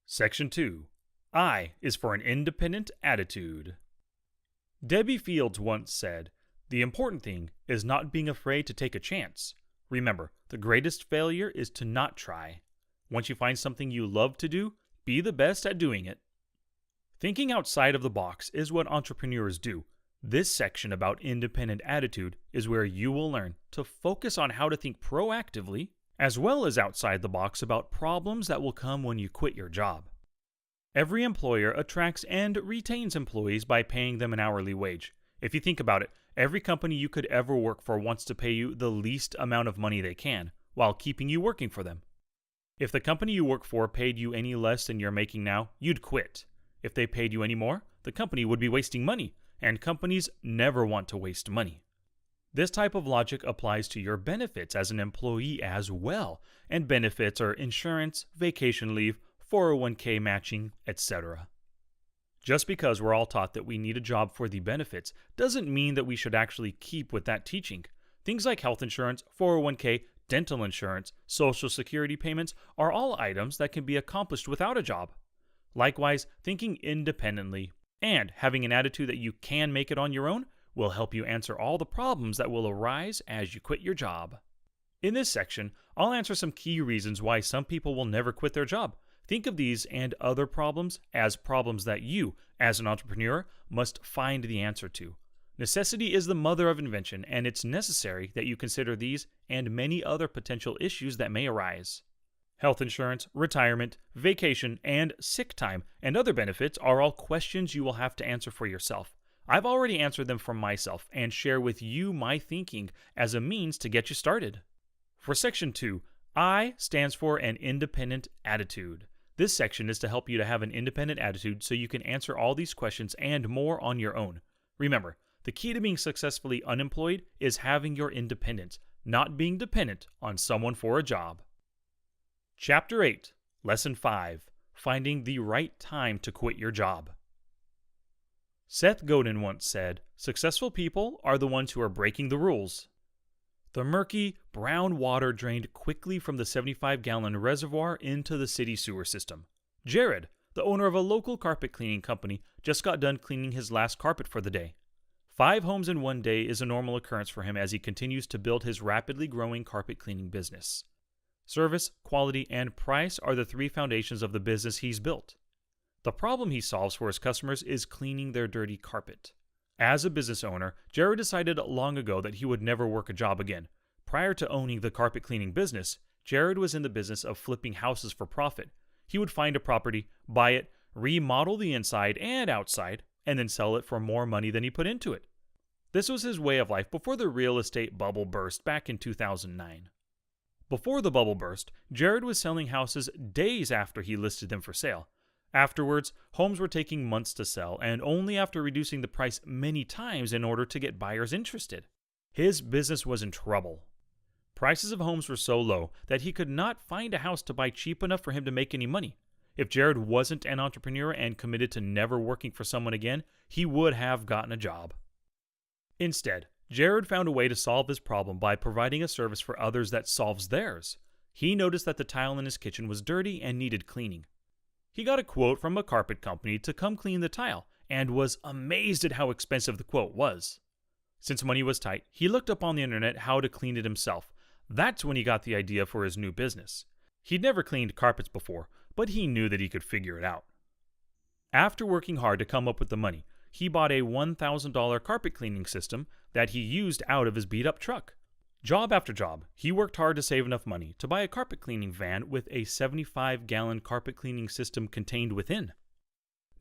Section 2. I is for an independent attitude. Debbie Fields once said, "The important thing is not being afraid to take a chance. Remember, the greatest failure is to not try. Once you find something you love to do, be the best at doing it." Thinking outside of the box is what entrepreneurs do. This section about independent attitude is where you will learn to focus on how to think proactively, as well as outside the box about problems that will come when you quit your job. Every employer attracts and retains employees by paying them an hourly wage. If you think about it, every company you could ever work for wants to pay you the least amount of money they can, while keeping you working for them. If the company you work for paid you any less than you're making now, you'd quit. If they paid you any more, the company would be wasting money, and companies never want to waste money. This type of logic applies to your benefits as an employee as well, and benefits are insurance, vacation leave, 401k matching, etc. Just because we're all taught that we need a job for the benefits doesn't mean that we should actually keep with that teaching. Things like health insurance, 401k, dental insurance, social security payments are all items that can be accomplished without a job. Likewise, thinking independently and having an attitude that you can make it on your own will help you answer all the problems that will arise as you quit your job. In this section, I'll answer some key reasons why some people will never quit their job. Think of these and other problems as problems that you, as an entrepreneur, must find the answer to. Necessity is the mother of invention, and it's necessary that you consider these and many other potential issues that may arise. Health insurance, retirement, vacation, and sick time, and other benefits are all questions you will have to answer for yourself. I've already answered them for myself and share with you my thinking as a means to get you started. For Section 2, I stands for an independent attitude. This section is to help you to have an independent attitude so you can answer all these questions and more on your own. Remember, the key to being successfully unemployed is having your independence, not being dependent on someone for a job. Chapter 8, Lesson 5, Finding the Right Time to Quit Your Job. Seth Godin once said, "Successful people are the ones who are breaking the rules." The murky, brown water drained quickly from the 75-gallon reservoir into the city sewer system. Jared, the owner of a local carpet cleaning company, just got done cleaning his last carpet for the day. 5 homes in one day is a normal occurrence for him as he continues to build his rapidly growing carpet cleaning business. Service, quality, and price are the 3 foundations of the business he's built. The problem he solves for his customers is cleaning their dirty carpet. As a business owner, Jared decided long ago that he would never work a job again. Prior to owning the carpet cleaning business, Jared was in the business of flipping houses for profit. He would find a property, buy it, remodel the inside and outside, and then sell it for more money than he put into it. This was his way of life before the real estate bubble burst back in 2009. Before the bubble burst, Jared was selling houses days after he listed them for sale. Afterwards, homes were taking months to sell, and only after reducing the price many times in order to get buyers interested. His business was in trouble. Prices of homes were so low that he could not find a house to buy cheap enough for him to make any money. If Jared wasn't an entrepreneur and committed to never working for someone again, he would have gotten a job. Instead, Jared found a way to solve his problem by providing a service for others that solves theirs. He noticed that the tile in his kitchen was dirty and needed cleaning. He got a quote from a carpet company to come clean the tile, and was amazed at how expensive the quote was. Since money was tight, he looked up on the internet how to clean it himself. That's when he got the idea for his new business. He'd never cleaned carpets before, but he knew that he could figure it out. After working hard to come up with the money, he bought a $1,000 carpet cleaning system that he used out of his beat-up truck. Job after job, he worked hard to save enough money to buy a carpet cleaning van with a 75-gallon carpet cleaning system contained within.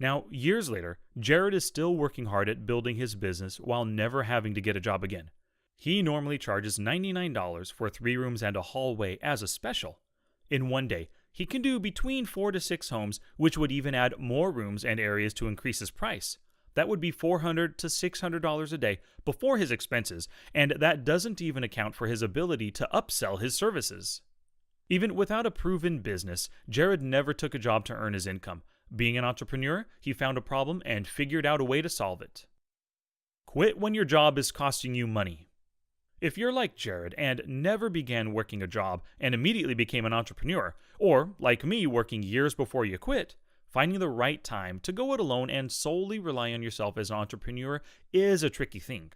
Now, years later, Jared is still working hard at building his business while never having to get a job again. He normally charges $99 for 3 rooms and a hallway as a special. In one day, he can do between 4 to 6 homes, which would even add more rooms and areas to increase his price. That would be $400 to $600 a day before his expenses, and that doesn't even account for his ability to upsell his services. Even without a proven business, Jared never took a job to earn his income. Being an entrepreneur, he found a problem and figured out a way to solve it. Quit when your job is costing you money. If you're like Jared and never began working a job and immediately became an entrepreneur, or like me working years before you quit, finding the right time to go it alone and solely rely on yourself as an entrepreneur is a tricky thing.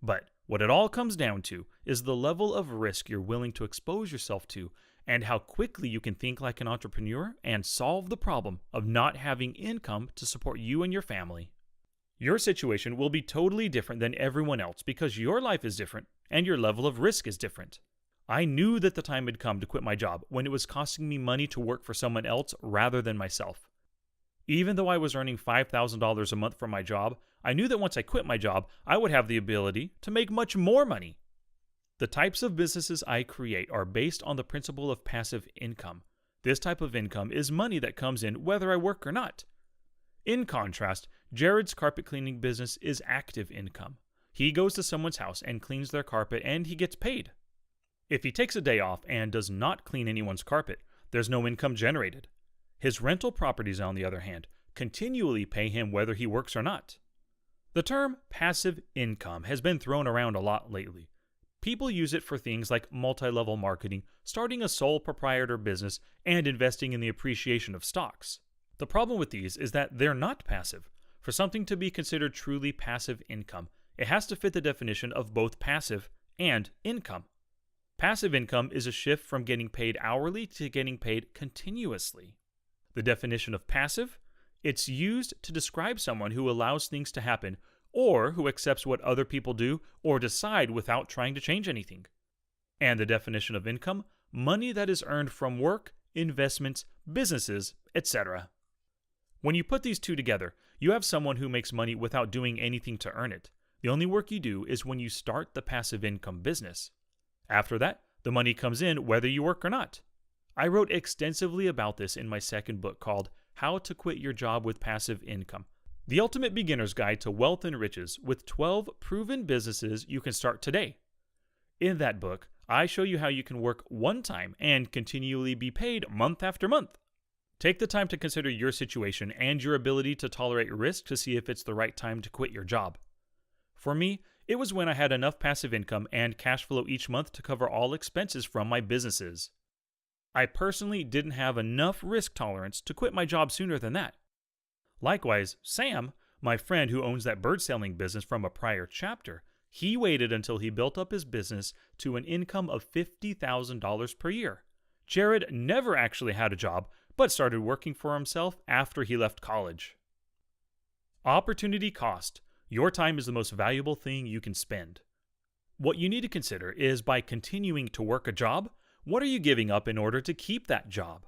But what it all comes down to is the level of risk you're willing to expose yourself to and how quickly you can think like an entrepreneur and solve the problem of not having income to support you and your family. Your situation will be totally different than everyone else because your life is different and your level of risk is different. I knew that the time had come to quit my job when it was costing me money to work for someone else rather than myself. Even though I was earning $5,000 a month from my job, I knew that once I quit my job, I would have the ability to make much more money. The types of businesses I create are based on the principle of passive income. This type of income is money that comes in whether I work or not. In contrast, Jared's carpet cleaning business is active income. He goes to someone's house and cleans their carpet and he gets paid. If he takes a day off and does not clean anyone's carpet, there's no income generated. His rental properties, on the other hand, continually pay him whether he works or not. The term passive income has been thrown around a lot lately. People use it for things like multi-level marketing, starting a sole proprietor business, and investing in the appreciation of stocks. The problem with these is that they're not passive. For something to be considered truly passive income, it has to fit the definition of both passive and income. Passive income is a shift from getting paid hourly to getting paid continuously. The definition of passive: it's used to describe someone who allows things to happen or who accepts what other people do or decide without trying to change anything. And the definition of income: money that is earned from work, investments, businesses, etc. When you put these two together, you have someone who makes money without doing anything to earn it. The only work you do is when you start the passive income business. After that, the money comes in whether you work or not. I wrote extensively about this in my second book called How to Quit Your Job with Passive Income: The Ultimate Beginner's Guide to Wealth and Riches, with 12 proven businesses you can start today. In that book, I show you how you can work one time and continually be paid month after month. Take the time to consider your situation and your ability to tolerate risk to see if it's the right time to quit your job. For me, it was when I had enough passive income and cash flow each month to cover all expenses from my businesses. I personally didn't have enough risk tolerance to quit my job sooner than that. Likewise, Sam, my friend who owns that bird selling business from a prior chapter, he waited until he built up his business to an income of $50,000 per year. Jared never actually had a job, but started working for himself after he left college. Opportunity cost. Your time is the most valuable thing you can spend. What you need to consider is, by continuing to work a job, what are you giving up in order to keep that job?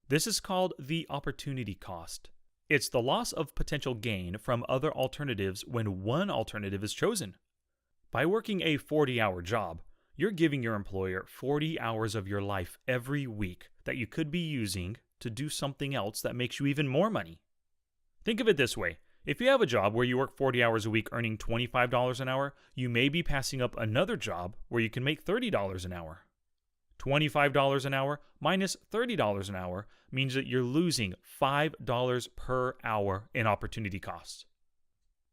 This is called the opportunity cost. It's the loss of potential gain from other alternatives when one alternative is chosen. By working a 40-hour job, you're giving your employer 40 hours of your life every week that you could be using to do something else that makes you even more money. Think of it this way. If you have a job where you work 40 hours a week earning $25 an hour, you may be passing up another job where you can make $30 an hour. $25 an hour minus $30 an hour means that you're losing $5 per hour in opportunity costs.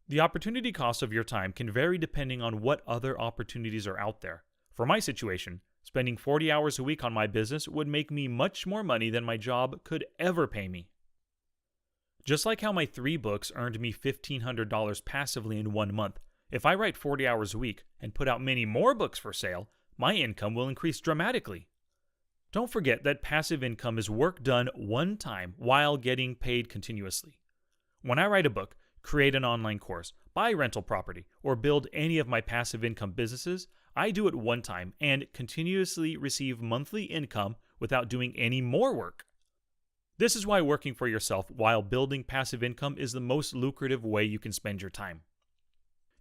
The opportunity cost of your time can vary depending on what other opportunities are out there. For my situation, spending 40 hours a week on my business would make me much more money than my job could ever pay me. Just like how my 3 books earned me $1,500 passively in 1 month, if I write 40 hours a week and put out many more books for sale, my income will increase dramatically. Don't forget that passive income is work done one time while getting paid continuously. When I write a book, create an online course, buy rental property, or build any of my passive income businesses, I do it one time and continuously receive monthly income without doing any more work. This is why working for yourself while building passive income is the most lucrative way you can spend your time.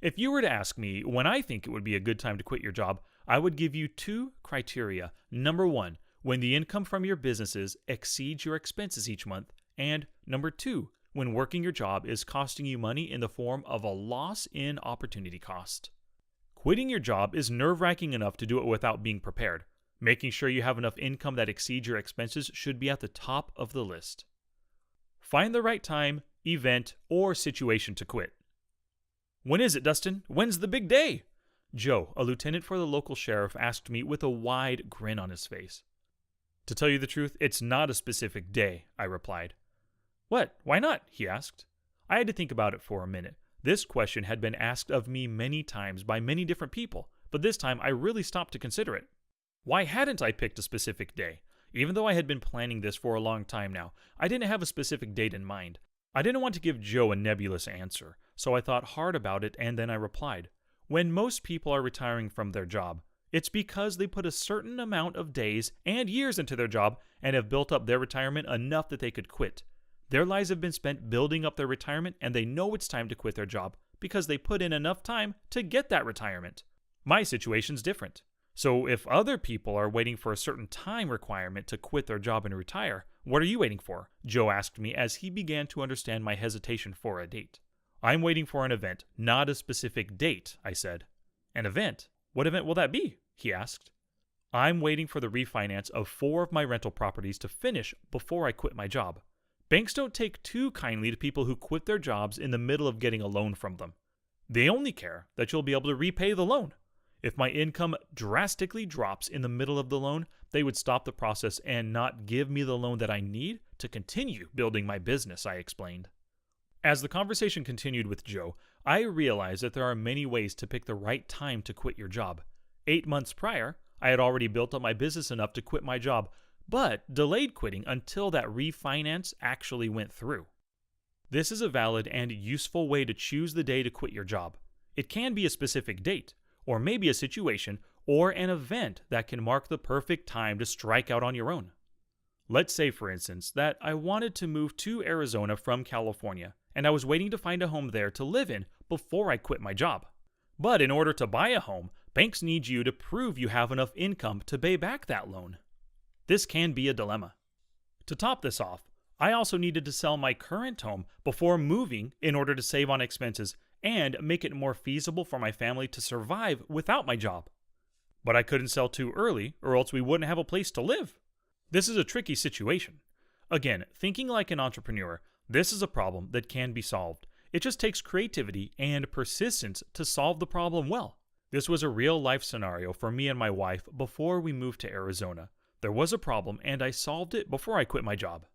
If you were to ask me when I think it would be a good time to quit your job, I would give you 2 criteria. Number 1, when the income from your businesses exceeds your expenses each month, and number 2, when working your job is costing you money in the form of a loss in opportunity cost. Quitting your job is nerve-wracking enough to do it without being prepared. Making sure you have enough income that exceeds your expenses should be at the top of the list. Find the right time, event, or situation to quit. When is it, Dustin? When's the big day? Joe, a lieutenant for the local sheriff, asked me with a wide grin on his face. To tell you the truth, it's not a specific day, I replied. What? Why not? He asked. I had to think about it for a minute. This question had been asked of me many times by many different people, but this time I really stopped to consider it. Why hadn't I picked a specific day? Even though I had been planning this for a long time now, I didn't have a specific date in mind. I didn't want to give Joe a nebulous answer, so I thought hard about it and then I replied. When most people are retiring from their job, it's because they put a certain amount of days and years into their job and have built up their retirement enough that they could quit. Their lives have been spent building up their retirement and they know it's time to quit their job because they put in enough time to get that retirement. My situation's different. So if other people are waiting for a certain time requirement to quit their job and retire, what are you waiting for? Joe asked me as he began to understand my hesitation for a date. I'm waiting for an event, not a specific date, I said. An event? What event will that be? He asked. I'm waiting for the refinance of 4 of my rental properties to finish before I quit my job. Banks don't take too kindly to people who quit their jobs in the middle of getting a loan from them. They only care that you'll be able to repay the loan. If my income drastically drops in the middle of the loan, they would stop the process and not give me the loan that I need to continue building my business, I explained. As the conversation continued with Joe, I realized that there are many ways to pick the right time to quit your job. 8 months prior, I had already built up my business enough to quit my job, but delayed quitting until that refinance actually went through. This is a valid and useful way to choose the day to quit your job. It can be a specific date, or maybe a situation or an event that can mark the perfect time to strike out on your own. Let's say, for instance, that I wanted to move to Arizona from California, and I was waiting to find a home there to live in before I quit my job. But in order to buy a home, banks need you to prove you have enough income to pay back that loan. This can be a dilemma. To top this off, I also needed to sell my current home before moving in order to save on expenses and make it more feasible for my family to survive without my job. But I couldn't sell too early, or else we wouldn't have a place to live. This is a tricky situation. Again, thinking like an entrepreneur, this is a problem that can be solved. It just takes creativity and persistence to solve the problem well. This was a real-life scenario for me and my wife before we moved to Arizona. There was a problem, and I solved it before I quit my job.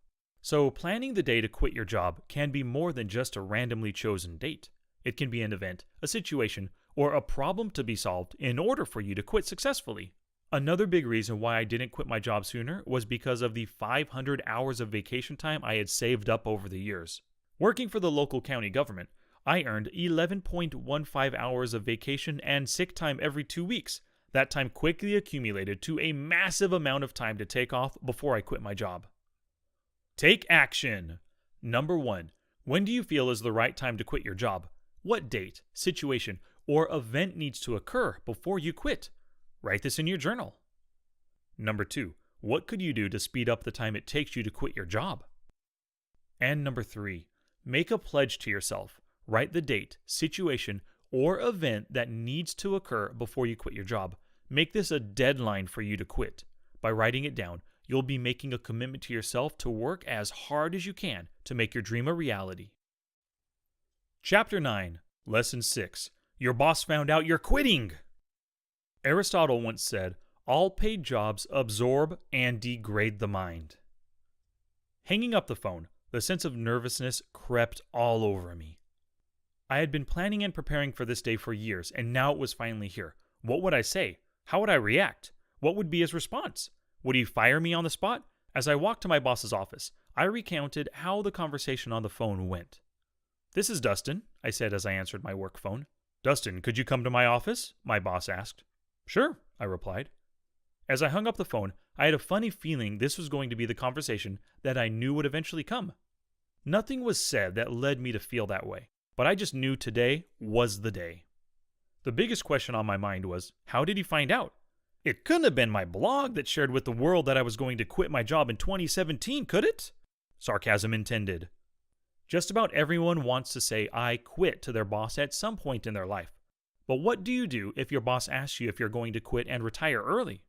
So planning the day to quit your job can be more than just a randomly chosen date. It can be an event, a situation, or a problem to be solved in order for you to quit successfully. Another big reason why I didn't quit my job sooner was because of the 500 hours of vacation time I had saved up over the years. Working for the local county government, I earned 11.15 hours of vacation and sick time every 2 weeks. That time quickly accumulated to a massive amount of time to take off before I quit my job. Take action! Number 1. When do you feel is the right time to quit your job? What date, situation, or event needs to occur before you quit? Write this in your journal. Number 2. What could you do to speed up the time it takes you to quit your job? And number 3. Make a pledge to yourself. Write the date, situation, or event that needs to occur before you quit your job. Make this a deadline for you to quit. By writing it down, you'll be making a commitment to yourself to work as hard as you can to make your dream a reality. Chapter 9, Lesson 6. Your boss found out you're quitting! Aristotle once said, all paid jobs absorb and degrade the mind. Hanging up the phone, the sense of nervousness crept all over me. I had been planning and preparing for this day for years, and now it was finally here. What would I say? How would I react? What would be his response? Would he fire me on the spot? As I walked to my boss's office, I recounted how the conversation on the phone went. This is Dustin, I said as I answered my work phone. Dustin, could you come to my office? My boss asked. Sure, I replied. As I hung up the phone, I had a funny feeling this was going to be the conversation that I knew would eventually come. Nothing was said that led me to feel that way, but I just knew today was the day. The biggest question on my mind was, how did he find out? It couldn't have been my blog that shared with the world that I was going to quit my job in 2017, could it? Sarcasm intended. Just about everyone wants to say I quit to their boss at some point in their life. But what do you do if your boss asks you if you're going to quit and retire early?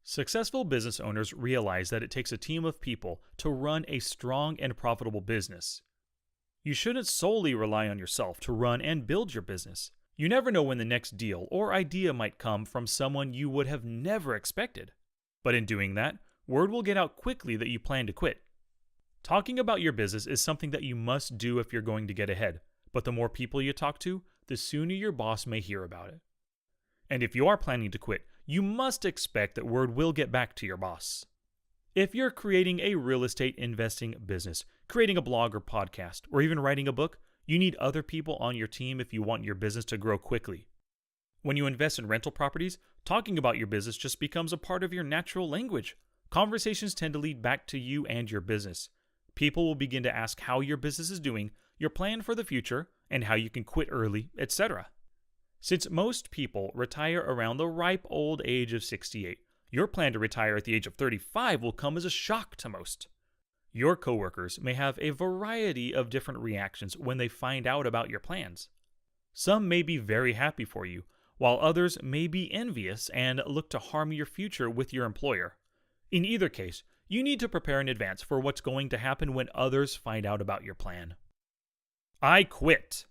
Successful business owners realize that it takes a team of people to run a strong and profitable business. You shouldn't solely rely on yourself to run and build your business. You never know when the next deal or idea might come from someone you would have never expected. But in doing that, word will get out quickly that you plan to quit. Talking about your business is something that you must do if you're going to get ahead, but the more people you talk to, the sooner your boss may hear about it. And if you are planning to quit, you must expect that word will get back to your boss. If you're creating a real estate investing business, creating a blog or podcast, or even writing a book, you need other people on your team if you want your business to grow quickly. When you invest in rental properties, talking about your business just becomes a part of your natural language. Conversations tend to lead back to you and your business. People will begin to ask how your business is doing, your plan for the future, and how you can quit early, etc. Since most people retire around the ripe old age of 68, your plan to retire at the age of 35 will come as a shock to most. Your coworkers may have a variety of different reactions when they find out about your plans. Some may be very happy for you, while others may be envious and look to harm your future with your employer. In either case, you need to prepare in advance for what's going to happen when others find out about your plan. I quit.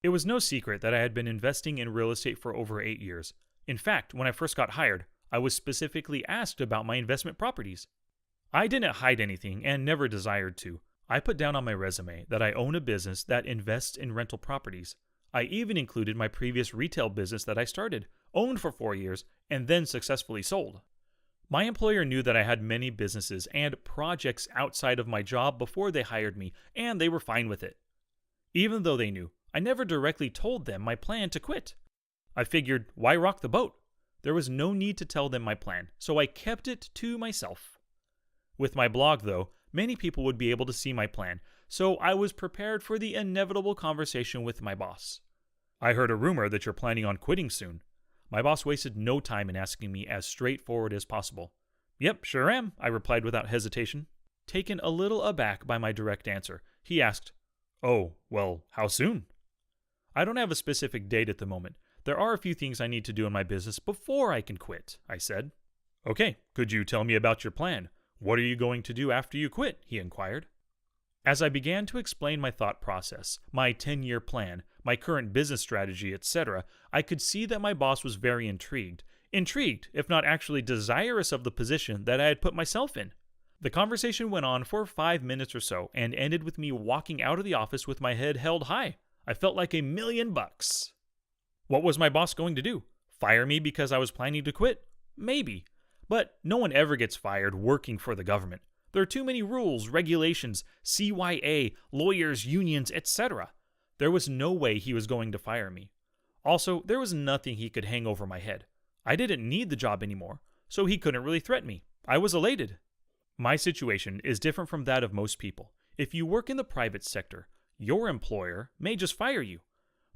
It was no secret that I had been investing in real estate for over 8 years. In fact, when I first got hired, I was specifically asked about my investment properties. I didn't hide anything and never desired to. I put down on my resume that I own a business that invests in rental properties. I even included my previous retail business that I started, owned for 4 years, and then successfully sold. My employer knew that I had many businesses and projects outside of my job before they hired me, and they were fine with it. Even though they knew, I never directly told them my plan to quit. I figured, why rock the boat? There was no need to tell them my plan, so I kept it to myself. With my blog, though, many people would be able to see my plan, so I was prepared for the inevitable conversation with my boss. I heard a rumor that you're planning on quitting soon. My boss wasted no time in asking me as straightforward as possible. Yep, sure am, I replied without hesitation. Taken a little aback by my direct answer, he asked, Oh, well, how soon? I don't have a specific date at the moment. There are a few things I need to do in my business before I can quit, I said. Okay, could you tell me about your plan? What are you going to do after you quit? He inquired. As I began to explain my thought process, my 10-year plan, my current business strategy, etc., I could see that my boss was very intrigued. Intrigued, if not actually desirous of the position that I had put myself in. The conversation went on for 5 minutes or so and ended with me walking out of the office with my head held high. I felt like $1,000,000. What was my boss going to do? Fire me because I was planning to quit? Maybe. But no one ever gets fired working for the government. There are too many rules, regulations, CYA, lawyers, unions, etc. There was no way he was going to fire me. Also, there was nothing he could hang over my head. I didn't need the job anymore, so he couldn't really threaten me. I was elated. My situation is different from that of most people. If you work in the private sector, your employer may just fire you.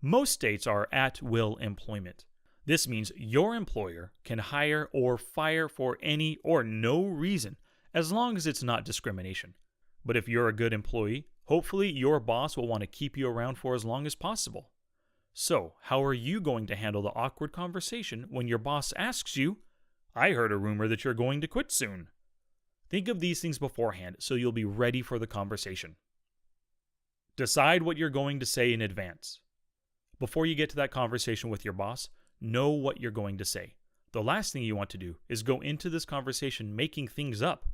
Most states are at-will employment. This means your employer can hire or fire for any or no reason, as long as it's not discrimination. But if you're a good employee, hopefully your boss will want to keep you around for as long as possible. So, how are you going to handle the awkward conversation when your boss asks you, I heard a rumor that you're going to quit soon? Think of these things beforehand so you'll be ready for the conversation. Decide what you're going to say in advance. Before you get to that conversation with your boss, know what you're going to say. The last thing you want to do is go into this conversation making things up.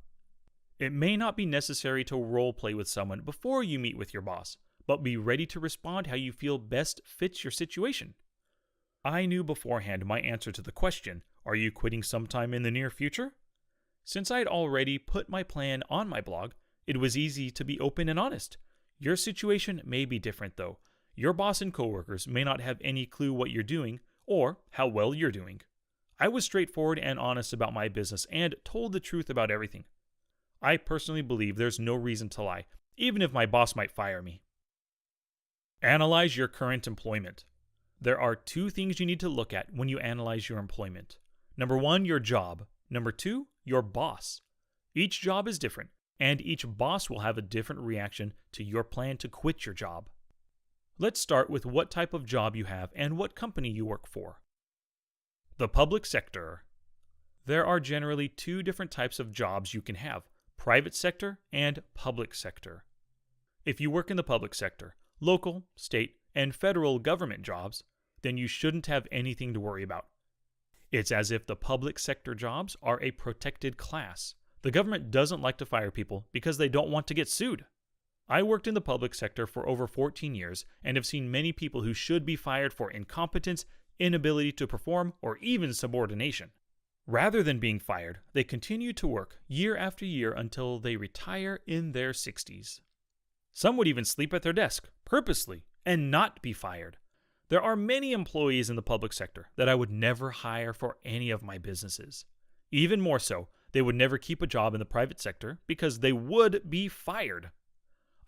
It may not be necessary to role play with someone before you meet with your boss, but be ready to respond how you feel best fits your situation. I knew beforehand my answer to the question, are you quitting sometime in the near future? Since I'd already put my plan on my blog, it was easy to be open and honest. Your situation may be different though. Your boss and coworkers may not have any clue what you're doing or how well you're doing. I was straightforward and honest about my business and told the truth about everything. I personally believe there's no reason to lie, even if my boss might fire me. Analyze your current employment. There are 2 things you need to look at when you analyze your employment. Number 1, your job. Number 2, your boss. Each job is different, and each boss will have a different reaction to your plan to quit your job. Let's start with what type of job you have and what company you work for. The public sector. There are generally 2 different types of jobs you can have, private sector and public sector. If you work in the public sector, local, state, and federal government jobs, then you shouldn't have anything to worry about. It's as if the public sector jobs are a protected class. The government doesn't like to fire people because they don't want to get sued. I worked in the public sector for over 14 years and have seen many people who should be fired for incompetence, inability to perform, or even subordination. Rather than being fired, they continue to work year after year until they retire in their 60s. Some would even sleep at their desk, purposely, and not be fired. There are many employees in the public sector that I would never hire for any of my businesses. Even more so, they would never keep a job in the private sector because they would be fired.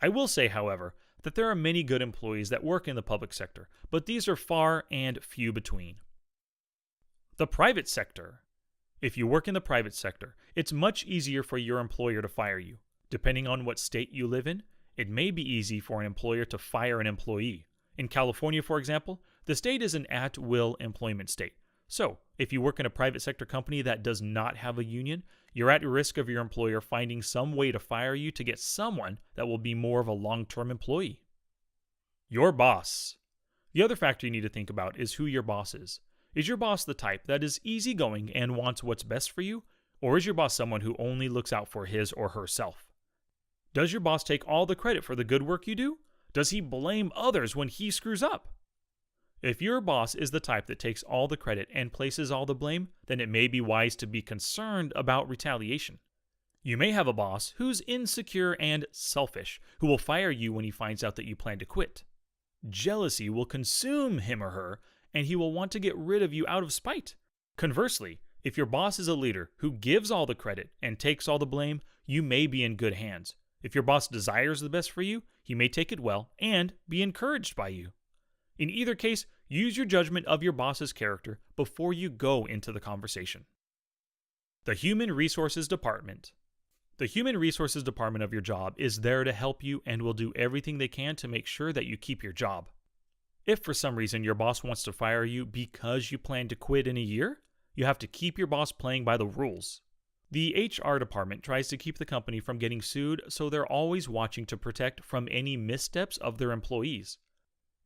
I will say, however, that there are many good employees that work in the public sector, but these are far and few between. The private sector. If you work in the private sector, it's much easier for your employer to fire you. Depending on what state you live in, it may be easy for an employer to fire an employee. In California, for example, the state is an at-will employment state. So, if you work in a private sector company that does not have a union, you're at risk of your employer finding some way to fire you to get someone that will be more of a long-term employee. Your boss. The other factor you need to think about is who your boss is. Is your boss the type that is easygoing and wants what's best for you? Or is your boss someone who only looks out for his or herself? Does your boss take all the credit for the good work you do? Does he blame others when he screws up? If your boss is the type that takes all the credit and places all the blame, then it may be wise to be concerned about retaliation. You may have a boss who's insecure and selfish, who will fire you when he finds out that you plan to quit. Jealousy will consume him or her, and he will want to get rid of you out of spite. Conversely, if your boss is a leader who gives all the credit and takes all the blame, you may be in good hands. If your boss desires the best for you, he may take it well and be encouraged by you. In either case, use your judgment of your boss's character before you go into the conversation. The Human Resources Department. The Human Resources Department of your job is there to help you and will do everything they can to make sure that you keep your job. If for some reason your boss wants to fire you because you plan to quit in a year, you have to keep your boss playing by the rules. The HR department tries to keep the company from getting sued, so they're always watching to protect from any missteps of their employees.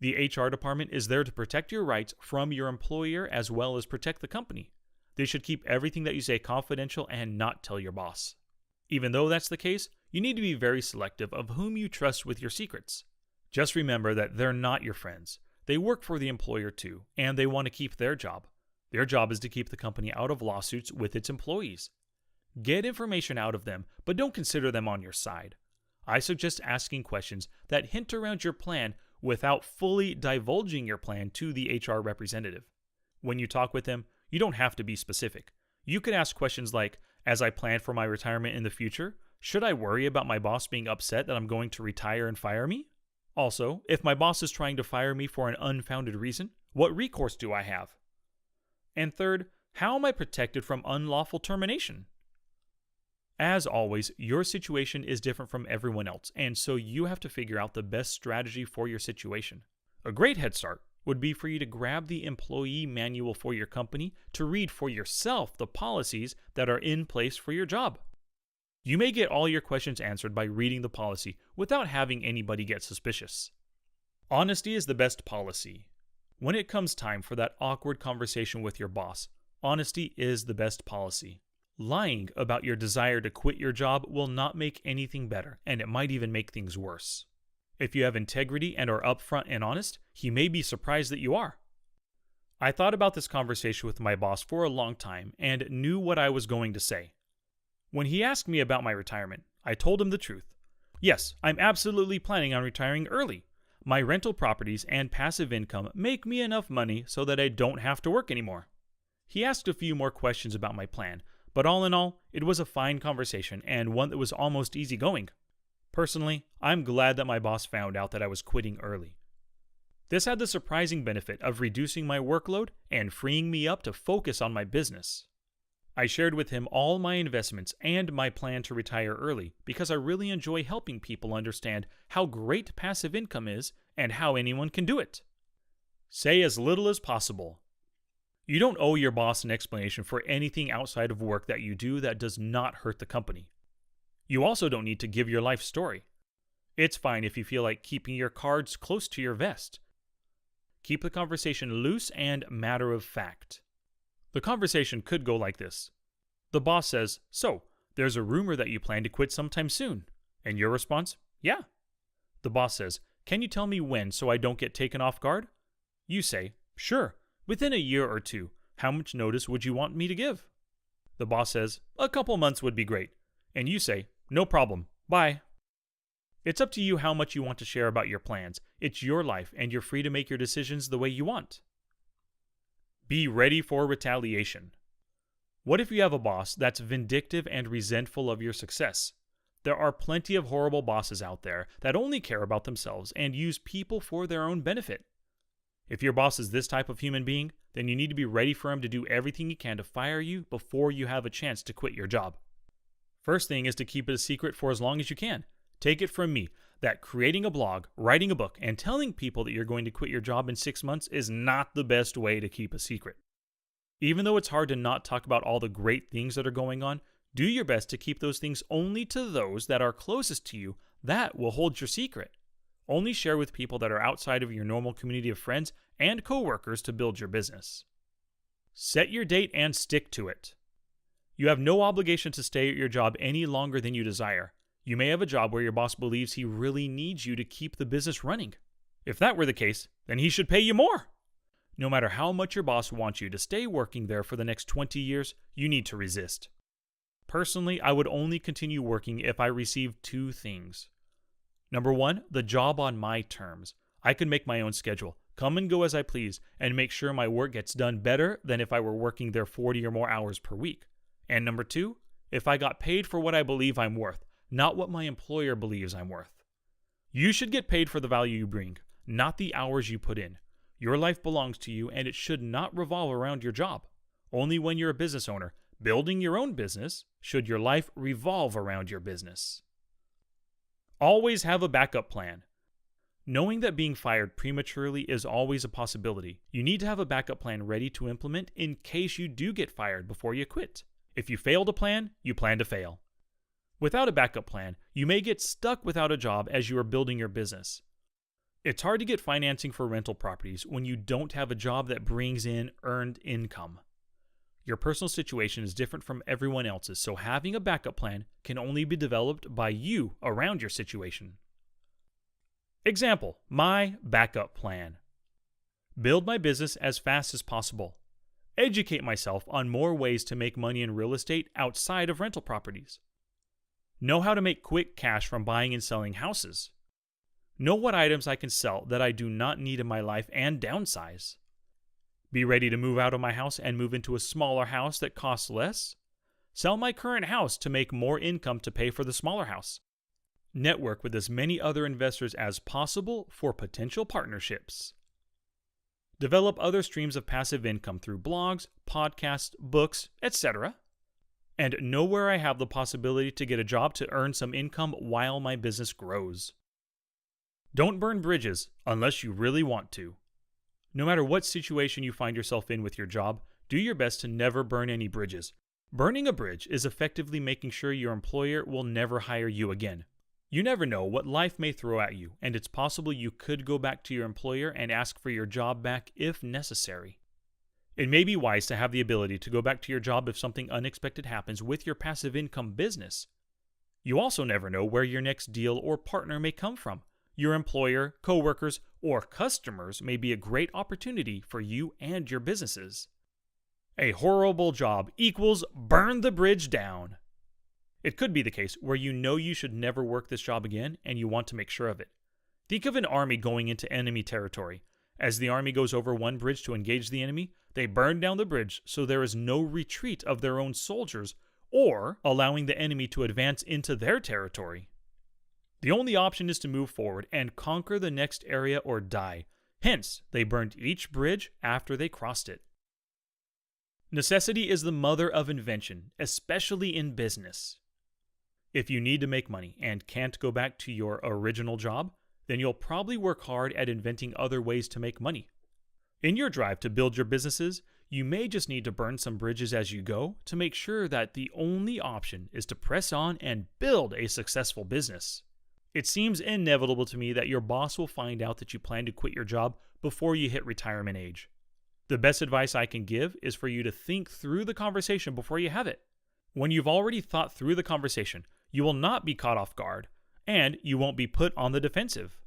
The HR department is there to protect your rights from your employer as well as protect the company. They should keep everything that you say confidential and not tell your boss. Even though that's the case, you need to be very selective of whom you trust with your secrets. Just remember that they're not your friends. They work for the employer too, and they want to keep their job. Their job is to keep the company out of lawsuits with its employees. Get information out of them, but don't consider them on your side. I suggest asking questions that hint around your plan without fully divulging your plan to the HR representative. When you talk with them, you don't have to be specific. You can ask questions like, as I plan for my retirement in the future, should I worry about my boss being upset that I'm going to retire and fire me? Also, if my boss is trying to fire me for an unfounded reason, what recourse do I have? And third, how am I protected from unlawful termination? As always, your situation is different from everyone else, and so you have to figure out the best strategy for your situation. A great head start would be for you to grab the employee manual for your company to read for yourself the policies that are in place for your job. You may get all your questions answered by reading the policy without having anybody get suspicious. Honesty is the best policy. When it comes time for that awkward conversation with your boss, honesty is the best policy. Lying about your desire to quit your job will not make anything better, and it might even make things worse. If you have integrity and are upfront and honest, he may be surprised that you are. I thought about this conversation with my boss for a long time and knew what I was going to say. When he asked me about my retirement, I told him the truth. Yes, I'm absolutely planning on retiring early. My rental properties and passive income make me enough money so that I don't have to work anymore. He asked a few more questions about my plan, but all in all, it was a fine conversation and one that was almost easygoing. Personally, I'm glad that my boss found out that I was quitting early. This had the surprising benefit of reducing my workload and freeing me up to focus on my business. I shared with him all my investments and my plan to retire early because I really enjoy helping people understand how great passive income is and how anyone can do it. Say as little as possible. You don't owe your boss an explanation for anything outside of work that you do that does not hurt the company. You also don't need to give your life story. It's fine if you feel like keeping your cards close to your vest. Keep the conversation loose and matter of fact. The conversation could go like this. The boss says, "So, there's a rumor that you plan to quit sometime soon." And your response, "Yeah." The boss says, "Can you tell me when so I don't get taken off guard?" You say, "Sure, within a year or two. How much notice would you want me to give?" The boss says, "A couple months would be great." And you say, "No problem. Bye." It's up to you how much you want to share about your plans. It's your life, and you're free to make your decisions the way you want. Be ready for retaliation. What if you have a boss that's vindictive and resentful of your success? There are plenty of horrible bosses out there that only care about themselves and use people for their own benefit. If your boss is this type of human being, then you need to be ready for him to do everything he can to fire you before you have a chance to quit your job. First thing is to keep it a secret for as long as you can. Take it from me that creating a blog, writing a book, and telling people that you're going to quit your job in 6 months is not the best way to keep a secret. Even though it's hard to not talk about all the great things that are going on, do your best to keep those things only to those that are closest to you. That will hold your secret. Only share with people that are outside of your normal community of friends and coworkers to build your business. Set your date and stick to it. You have no obligation to stay at your job any longer than you desire. You may have a job where your boss believes he really needs you to keep the business running. If that were the case, then he should pay you more. No matter how much your boss wants you to stay working there for the next 20 years, you need to resist. Personally, I would only continue working if I received 2 things. Number 1, the job on my terms. I could make my own schedule, come and go as I please, and make sure my work gets done better than if I were working there 40 or more hours per week. And number 2, if I got paid for what I believe I'm worth, not what my employer believes I'm worth. You should get paid for the value you bring, not the hours you put in. Your life belongs to you, and it should not revolve around your job. Only when you're a business owner, building your own business, should your life revolve around your business. Always have a backup plan. Knowing that being fired prematurely is always a possibility, you need to have a backup plan ready to implement in case you do get fired before you quit. If you fail to plan, you plan to fail. Without a backup plan, you may get stuck without a job as you are building your business. It's hard to get financing for rental properties when you don't have a job that brings in earned income. Your personal situation is different from everyone else's, so having a backup plan can only be developed by you around your situation. Example, my backup plan. Build my business as fast as possible. Educate myself on more ways to make money in real estate outside of rental properties. Know how to make quick cash from buying and selling houses. Know what items I can sell that I do not need in my life and downsize. Be ready to move out of my house and move into a smaller house that costs less. Sell my current house to make more income to pay for the smaller house. Network with as many other investors as possible for potential partnerships. Develop other streams of passive income through blogs, podcasts, books, etc. And know where I have the possibility to get a job to earn some income while my business grows. Don't burn bridges unless you really want to. No matter what situation you find yourself in with your job, do your best to never burn any bridges. Burning a bridge is effectively making sure your employer will never hire you again. You never know what life may throw at you, and it's possible you could go back to your employer and ask for your job back if necessary. It may be wise to have the ability to go back to your job if something unexpected happens with your passive income business. You also never know where your next deal or partner may come from. Your employer, coworkers, or customers may be a great opportunity for you and your businesses. A horrible job equals burn the bridge down. It could be the case where you know you should never work this job again and you want to make sure of it. Think of an army going into enemy territory. As the army goes over one bridge to engage the enemy, they burn down the bridge so there is no retreat of their own soldiers or allowing the enemy to advance into their territory. The only option is to move forward and conquer the next area or die. Hence, they burned each bridge after they crossed it. Necessity is the mother of invention, especially in business. If you need to make money and can't go back to your original job, then you'll probably work hard at inventing other ways to make money. In your drive to build your businesses, you may just need to burn some bridges as you go to make sure that the only option is to press on and build a successful business. It seems inevitable to me that your boss will find out that you plan to quit your job before you hit retirement age. The best advice I can give is for you to think through the conversation before you have it. When you've already thought through the conversation, you will not be caught off guard, and you won't be put on the defensive.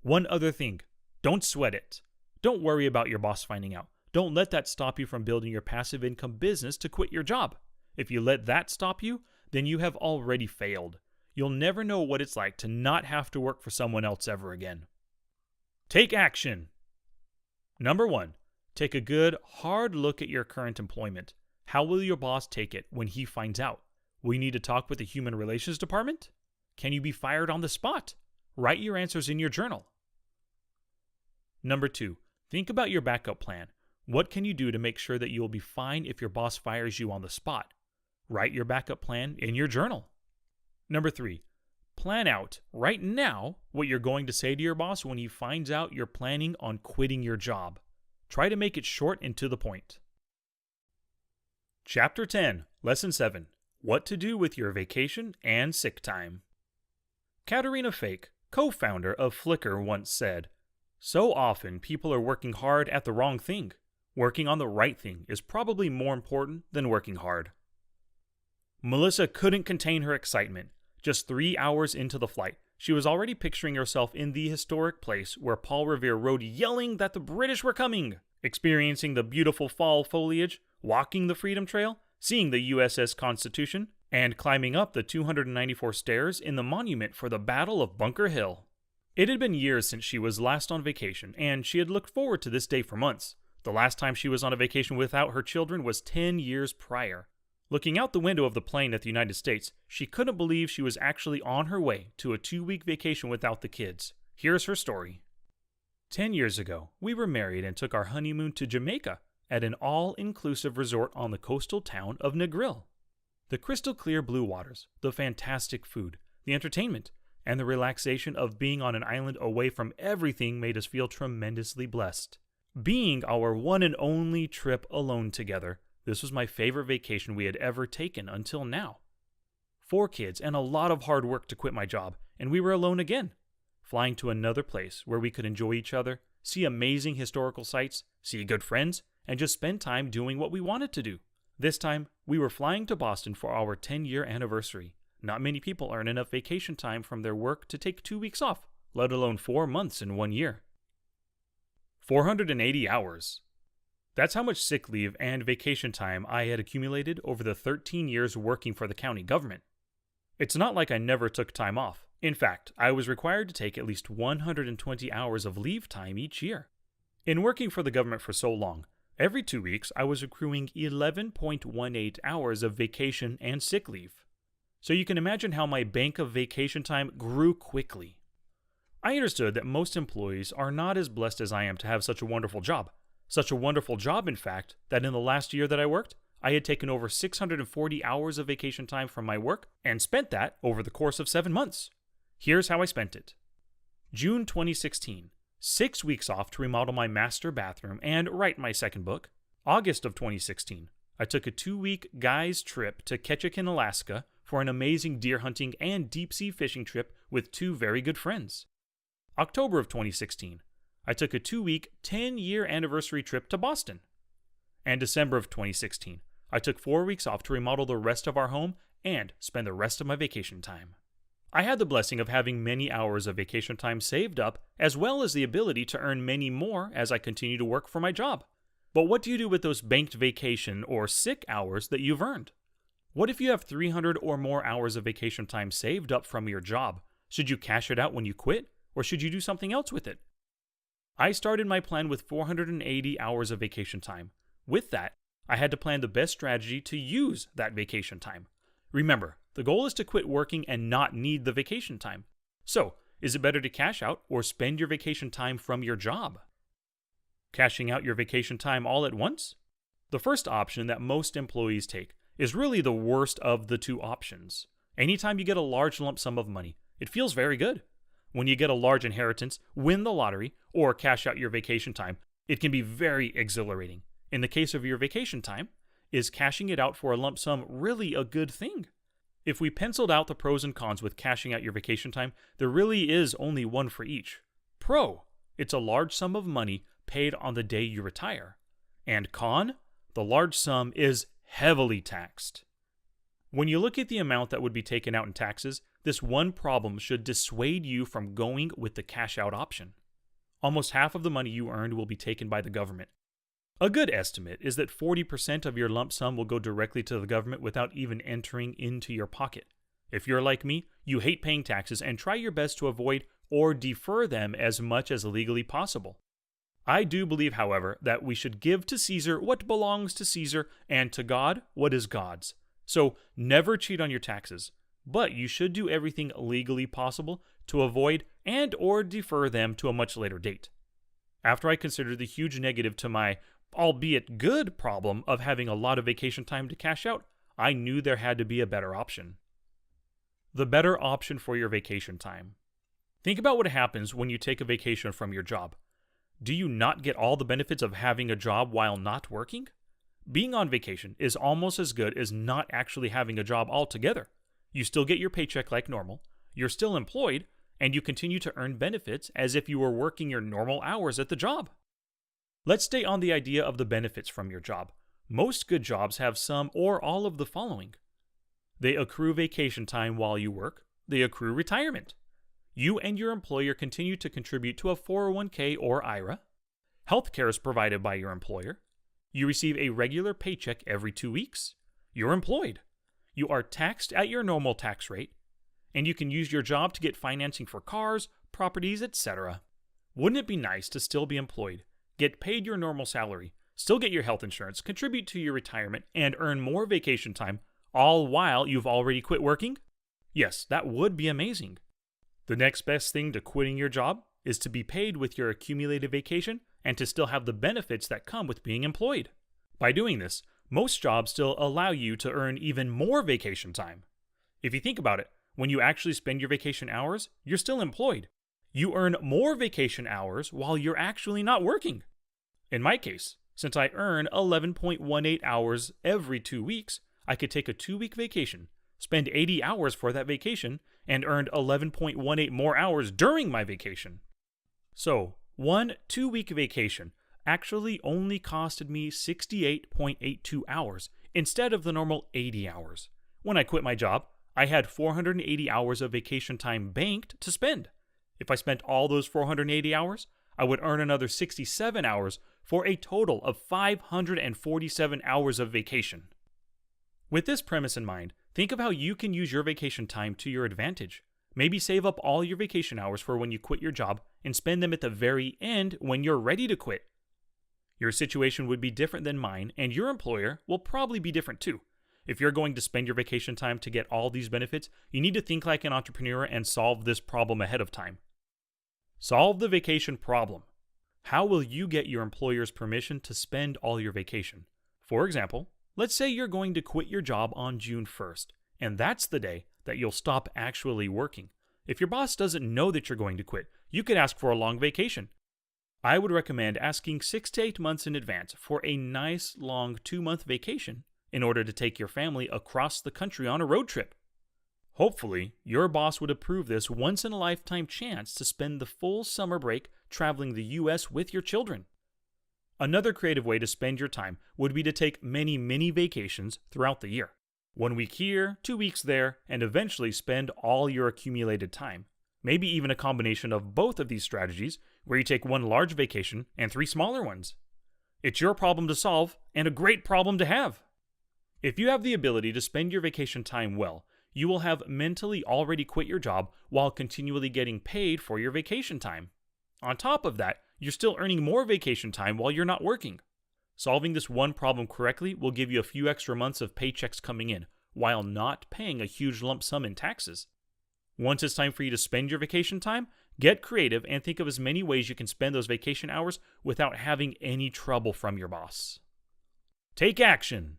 One other thing, don't sweat it. Don't worry about your boss finding out. Don't let that stop you from building your passive income business to quit your job. If you let that stop you, then you have already failed. You'll never know what it's like to not have to work for someone else ever again. Take action. Number 1, take a good, hard look at your current employment. How will your boss take it when he finds out? Will you need to talk with the human relations department? Can you be fired on the spot? Write your answers in your journal. Number 2, think about your backup plan. What can you do to make sure that you will be fine if your boss fires you on the spot? Write your backup plan in your journal. Number 3, plan out right now what you're going to say to your boss when he finds out you're planning on quitting your job. Try to make it short and to the point. Chapter 10, Lesson 7, What to do with your vacation and sick time. Katerina Fake, co-founder of Flickr, once said, "So often people are working hard at the wrong thing. Working on the right thing is probably more important than working hard." Melissa couldn't contain her excitement. Just 3 hours into the flight, she was already picturing herself in the historic place where Paul Revere rode yelling that the British were coming, experiencing the beautiful fall foliage, walking the Freedom Trail, seeing the USS Constitution, and climbing up the 294 stairs in the monument for the Battle of Bunker Hill. It had been years since she was last on vacation, and she had looked forward to this day for months. The last time she was on a vacation without her children was 10 years prior. Looking out the window of the plane at the United States, she couldn't believe she was actually on her way to a 2-week vacation without the kids. Here's her story. 10 years ago, we were married and took our honeymoon to Jamaica at an all-inclusive resort on the coastal town of Negril. The crystal clear blue waters, the fantastic food, the entertainment, and the relaxation of being on an island away from everything made us feel tremendously blessed. Being our one and only trip alone together, this was my favorite vacation we had ever taken until now. 4 kids and a lot of hard work to quit my job, and we were alone again, flying to another place where we could enjoy each other, see amazing historical sites, see good friends, and just spend time doing what we wanted to do. This time, we were flying to Boston for our 10-year anniversary. Not many people earn enough vacation time from their work to take 2 weeks off, let alone 4 months in 1 year. 480 hours. That's how much sick leave and vacation time I had accumulated over the 13 years working for the county government. It's not like I never took time off. In fact, I was required to take at least 120 hours of leave time each year. In working for the government for so long, every 2 weeks I was accruing 11.18 hours of vacation and sick leave. So you can imagine how my bank of vacation time grew quickly. I understood that most employees are not as blessed as I am to have such a wonderful job. Such a wonderful job, in fact, that in the last year that I worked, I had taken over 640 hours of vacation time from my work and spent that over the course of 7 months. Here's how I spent it. June 2016, 6 weeks off to remodel my master bathroom and write my second book. August of 2016, I took a 2-week guys trip to Ketchikan, Alaska for an amazing deer hunting and deep-sea fishing trip with 2 very good friends. October of 2016, I took a 2-week, 10-year anniversary trip to Boston. And December of 2016, I took 4 weeks off to remodel the rest of our home and spend the rest of my vacation time. I had the blessing of having many hours of vacation time saved up, as well as the ability to earn many more as I continue to work for my job. But what do you do with those banked vacation or sick hours that you've earned? What if you have 300 or more hours of vacation time saved up from your job? Should you cash it out when you quit, or should you do something else with it? I started my plan with 480 hours of vacation time. With that, I had to plan the best strategy to use that vacation time. Remember, the goal is to quit working and not need the vacation time. So, is it better to cash out or spend your vacation time from your job? Cashing out your vacation time all at once? The first option that most employees take is really the worst of the 2 options. Anytime you get a large lump sum of money, it feels very good. When you get a large inheritance, win the lottery, or cash out your vacation time, it can be very exhilarating. In the case of your vacation time, is cashing it out for a lump sum really a good thing? If we penciled out the pros and cons with cashing out your vacation time, there really is only one for each. Pro: it's a large sum of money paid on the day you retire. And con, the large sum is heavily taxed. When you look at the amount that would be taken out in taxes, this one problem should dissuade you from going with the cash out option. Almost half of the money you earned will be taken by the government. A good estimate is that 40% of your lump sum will go directly to the government without even entering into your pocket. If you're like me, you hate paying taxes and try your best to avoid or defer them as much as legally possible. I do believe, however, that we should give to Caesar what belongs to Caesar and to God what is God's. So never cheat on your taxes, but you should do everything legally possible to avoid and or defer them to a much later date. After I considered the huge negative to my, albeit good, problem of having a lot of vacation time to cash out, I knew there had to be a better option. The better option for your vacation time. Think about what happens when you take a vacation from your job. Do you not get all the benefits of having a job while not working? Being on vacation is almost as good as not actually having a job altogether. You still get your paycheck like normal, you're still employed, and you continue to earn benefits as if you were working your normal hours at the job. Let's stay on the idea of the benefits from your job. Most good jobs have some or all of the following. They accrue vacation time while you work. They accrue retirement. You and your employer continue to contribute to a 401k or IRA. Healthcare is provided by your employer. You receive a regular paycheck every 2 weeks. You're employed. You are taxed at your normal tax rate. And you can use your job to get financing for cars, properties, etc. Wouldn't it be nice to still be employed, get paid your normal salary, still get your health insurance, contribute to your retirement, and earn more vacation time, all while you've already quit working? Yes, that would be amazing. The next best thing to quitting your job is to be paid with your accumulated vacation and to still have the benefits that come with being employed. By doing this, most jobs still allow you to earn even more vacation time. If you think about it, when you actually spend your vacation hours, you're still employed. You earn more vacation hours while you're actually not working. In my case, since I earn 11.18 hours every 2 weeks, I could take a 2-week vacation, spend 80 hours for that vacation, and earned 11.18 more hours during my vacation. So, one 2-week vacation actually only costed me 68.82 hours instead of the normal 80 hours. When I quit my job, I had 480 hours of vacation time banked to spend. If I spent all those 480 hours, I would earn another 67 hours for a total of 547 hours of vacation. With this premise in mind, think of how you can use your vacation time to your advantage. Maybe save up all your vacation hours for when you quit your job and spend them at the very end when you're ready to quit. Your situation would be different than mine, and your employer will probably be different too. If you're going to spend your vacation time to get all these benefits, you need to think like an entrepreneur and solve this problem ahead of time. Solve the vacation problem. How will you get your employer's permission to spend all your vacation? For example, let's say you're going to quit your job on June 1st, and that's the day that you'll stop actually working. If your boss doesn't know that you're going to quit, you could ask for a long vacation. I would recommend asking 6 to 8 months in advance for a nice long 2-month vacation in order to take your family across the country on a road trip. Hopefully, your boss would approve this once-in-a-lifetime chance to spend the full summer break traveling the U.S. with your children. Another creative way to spend your time would be to take many mini vacations throughout the year. 1 week here, 2 weeks there, and eventually spend all your accumulated time. Maybe even a combination of both of these strategies, where you take 1 large vacation and 3 smaller ones. It's your problem to solve, and a great problem to have. If you have the ability to spend your vacation time well, you will have mentally already quit your job while continually getting paid for your vacation time. On top of that, you're still earning more vacation time while you're not working. Solving this one problem correctly will give you a few extra months of paychecks coming in, while not paying a huge lump sum in taxes. Once it's time for you to spend your vacation time, get creative and think of as many ways you can spend those vacation hours without having any trouble from your boss. Take action!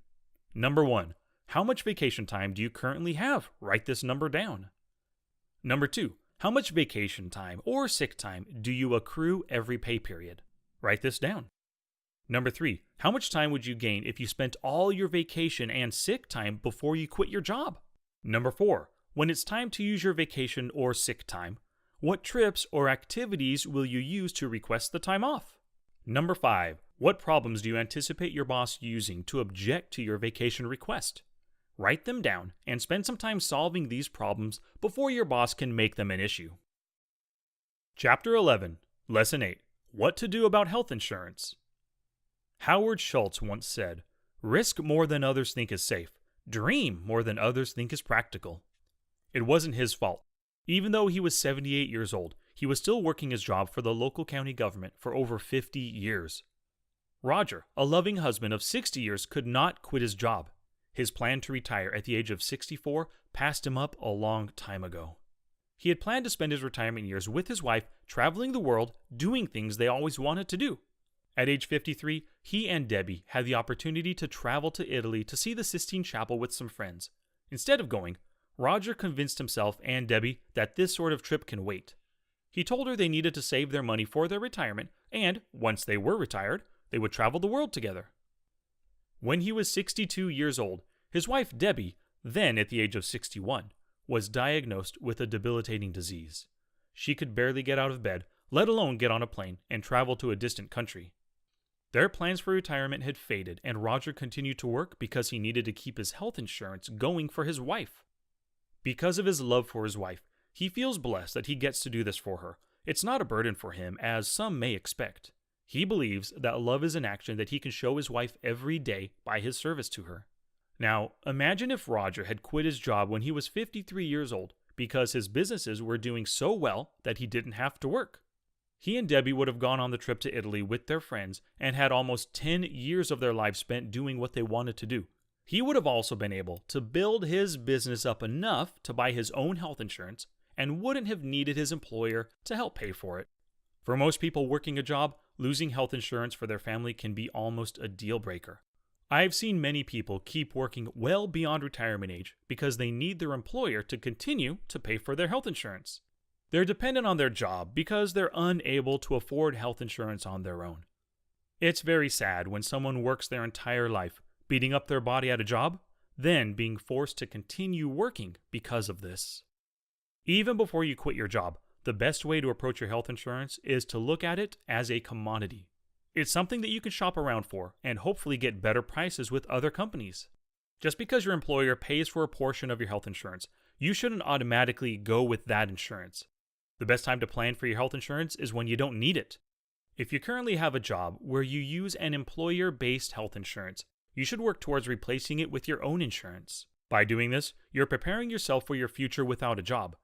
Number 1. How much vacation time do you currently have? Write this number down. Number 2. How much vacation time or sick time do you accrue every pay period? Write this down. Number 3. How much time would you gain if you spent all your vacation and sick time before you quit your job? Number 4. When it's time to use your vacation or sick time, what trips or activities will you use to request the time off? Number 5. What problems do you anticipate your boss using to object to your vacation request? Write them down and spend some time solving these problems before your boss can make them an issue. Chapter 11, Lesson 8. What to do about health insurance. Howard Schultz once said, "Risk more than others think is safe. Dream more than others think is practical." It wasn't his fault. Even though he was 78 years old, he was still working his job for the local county government for over 50 years. Roger, a loving husband of 60 years, could not quit his job. His plan to retire at the age of 64 passed him up a long time ago. He had planned to spend his retirement years with his wife, traveling the world, doing things they always wanted to do. At age 53, he and Debbie had the opportunity to travel to Italy to see the Sistine Chapel with some friends. Instead of going, Roger convinced himself and Debbie that this sort of trip can wait. He told her they needed to save their money for their retirement, and once they were retired, they would travel the world together. When he was 62 years old, his wife Debbie, then at the age of 61, was diagnosed with a debilitating disease. She could barely get out of bed, let alone get on a plane and travel to a distant country. Their plans for retirement had faded, and Roger continued to work because he needed to keep his health insurance going for his wife. Because of his love for his wife, he feels blessed that he gets to do this for her. It's not a burden for him, as some may expect. He believes that love is an action that he can show his wife every day by his service to her. Now, imagine if Roger had quit his job when he was 53 years old because his businesses were doing so well that he didn't have to work. He and Debbie would have gone on the trip to Italy with their friends and had almost 10 years of their lives spent doing what they wanted to do. He would have also been able to build his business up enough to buy his own health insurance and wouldn't have needed his employer to help pay for it. For most people working a job, losing health insurance for their family can be almost a deal breaker. I've seen many people keep working well beyond retirement age because they need their employer to continue to pay for their health insurance. They're dependent on their job because they're unable to afford health insurance on their own. It's very sad when someone works their entire life, beating up their body at a job, then being forced to continue working because of this. Even before you quit your job, the best way to approach your health insurance is to look at it as a commodity. It's something that you can shop around for and hopefully get better prices with other companies. Just because your employer pays for a portion of your health insurance, you shouldn't automatically go with that insurance. The best time to plan for your health insurance is when you don't need it. If you currently have a job where you use an employer-based health insurance, you should work towards replacing it with your own insurance. By doing this, you're preparing yourself for your future without a job.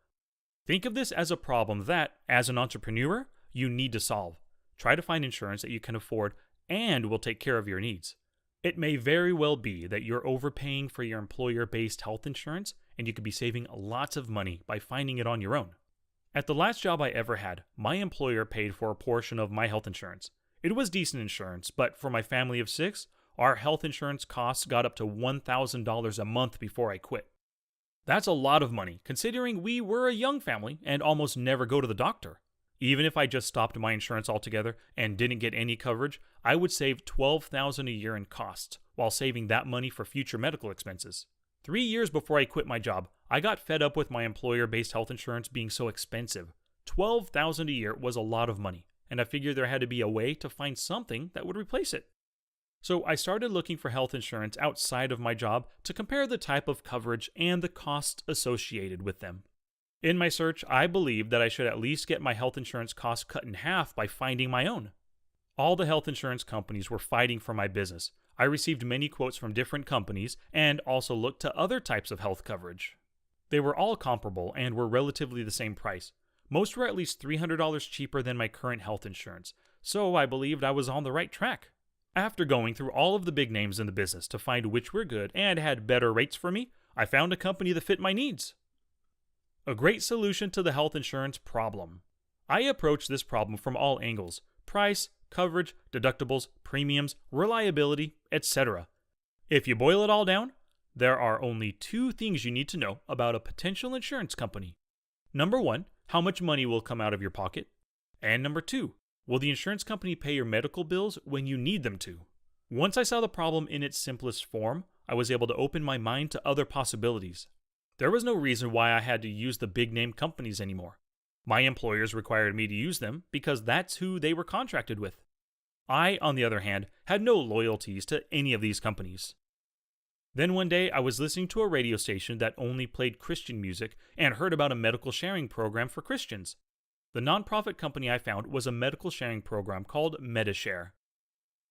Think of this as a problem that, as an entrepreneur, you need to solve. Try to find insurance that you can afford and will take care of your needs. It may very well be that you're overpaying for your employer-based health insurance, and you could be saving lots of money by finding it on your own. At the last job I ever had, my employer paid for a portion of my health insurance. It was decent insurance, but for my family of 6, our health insurance costs got up to $1,000 a month before I quit. That's a lot of money, considering we were a young family and almost never go to the doctor. Even if I just stopped my insurance altogether and didn't get any coverage, I would save $12,000 a year in costs, while saving that money for future medical expenses. 3 years before I quit my job, I got fed up with my employer-based health insurance being so expensive. $12,000 a year was a lot of money, and I figured there had to be a way to find something that would replace it. So I started looking for health insurance outside of my job to compare the type of coverage and the costs associated with them. In my search, I believed that I should at least get my health insurance costs cut in half by finding my own. All the health insurance companies were fighting for my business. I received many quotes from different companies and also looked to other types of health coverage. They were all comparable and were relatively the same price. Most were at least $300 cheaper than my current health insurance, so I believed I was on the right track. After going through all of the big names in the business to find which were good and had better rates for me, I found a company that fit my needs. A great solution to the health insurance problem. I approached this problem from all angles: price, coverage, deductibles, premiums, reliability, etc. If you boil it all down, there are only 2 things you need to know about a potential insurance company. Number 1, how much money will come out of your pocket? And number 2, will the insurance company pay your medical bills when you need them to? Once I saw the problem in its simplest form, I was able to open my mind to other possibilities. There was no reason why I had to use the big name companies anymore. My employers required me to use them because that's who they were contracted with. I, on the other hand, had no loyalties to any of these companies. Then one day, I was listening to a radio station that only played Christian music and heard about a medical sharing program for Christians. The nonprofit company I found was a medical sharing program called MediShare.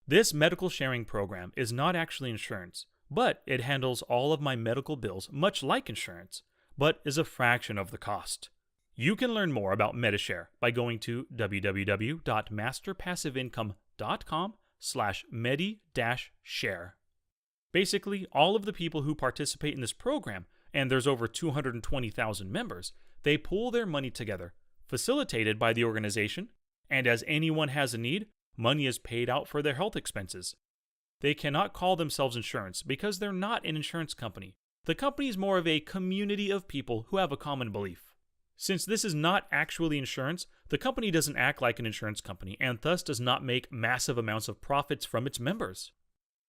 This medical sharing program is not actually insurance, but it handles all of my medical bills much like insurance, but is a fraction of the cost. You can learn more about MediShare by going to www.masterpassiveincome.com/medi-share. Basically, all of the people who participate in this program, and there's over 220,000 members, they pool their money together, facilitated by the organization, and as anyone has a need, money is paid out for their health expenses. They cannot call themselves insurance because they're not an insurance company. The company is more of a community of people who have a common belief. Since this is not actually insurance, the company doesn't act like an insurance company and thus does not make massive amounts of profits from its members.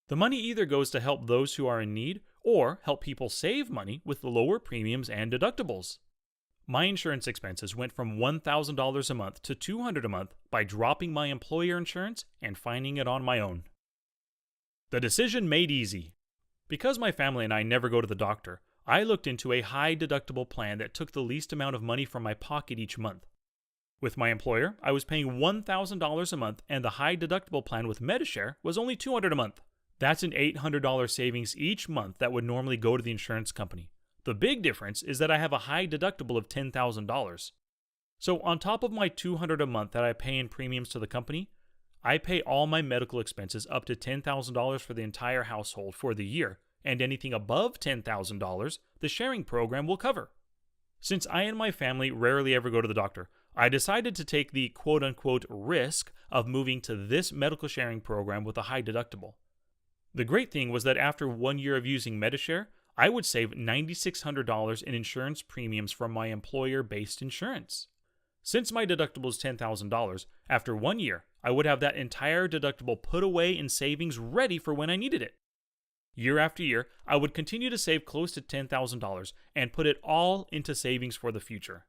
The money either goes to help those who are in need or help people save money with lower premiums and deductibles. My insurance expenses went from $1,000 a month to $200 a month by dropping my employer insurance and finding it on my own. The decision made easy. Because my family and I never go to the doctor, I looked into a high deductible plan that took the least amount of money from my pocket each month. With my employer, I was paying $1,000 a month, and the high deductible plan with MediShare was only $200 a month. That's an $800 savings each month that would normally go to the insurance company. The big difference is that I have a high deductible of $10,000. So on top of my $200 a month that I pay in premiums to the company, I pay all my medical expenses up to $10,000 for the entire household for the year, and anything above $10,000, the sharing program will cover. Since I and my family rarely ever go to the doctor, I decided to take the quote-unquote risk of moving to this medical sharing program with a high deductible. The great thing was that after 1 year of using MediShare, I would save $9,600 in insurance premiums from my employer-based insurance. Since my deductible is $10,000, after 1 year, I would have that entire deductible put away in savings ready for when I needed it. Year after year, I would continue to save close to $10,000 and put it all into savings for the future.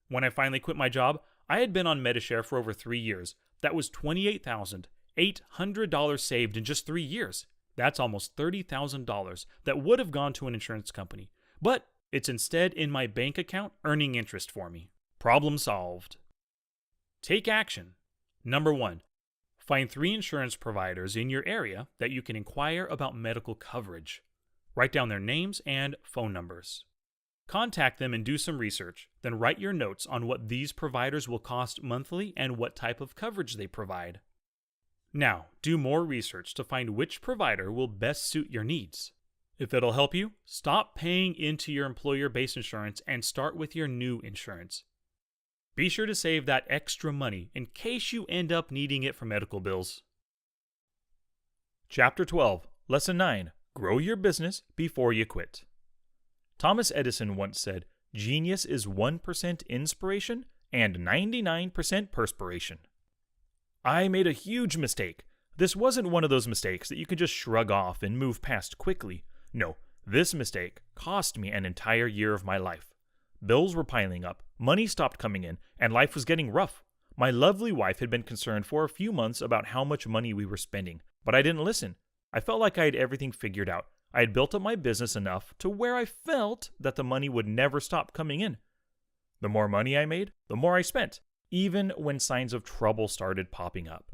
When I finally quit my job, I had been on MediShare for over 3 years. That was $28,800 saved in just 3 years. That's almost $30,000 that would have gone to an insurance company, but it's instead in my bank account earning interest for me. Problem solved. Take action. Number 1. Find 3 insurance providers in your area that you can inquire about medical coverage. Write down their names and phone numbers. Contact them and do some research, then write your notes on what these providers will cost monthly and what type of coverage they provide. Now, do more research to find which provider will best suit your needs. If it'll help you, stop paying into your employer-based insurance and start with your new insurance. Be sure to save that extra money in case you end up needing it for medical bills. Chapter 12, Lesson 9, Grow Your Business Before You Quit. Thomas Edison once said, "Genius is 1% inspiration and 99% perspiration." I made a huge mistake. This wasn't one of those mistakes that you can just shrug off and move past quickly. No, this mistake cost me an entire year of my life. Bills were piling up, money stopped coming in, and life was getting rough. My lovely wife had been concerned for a few months about how much money we were spending, but I didn't listen. I felt like I had everything figured out. I had built up my business enough to where I felt that the money would never stop coming in. The more money I made, the more I spent, even when signs of trouble started popping up.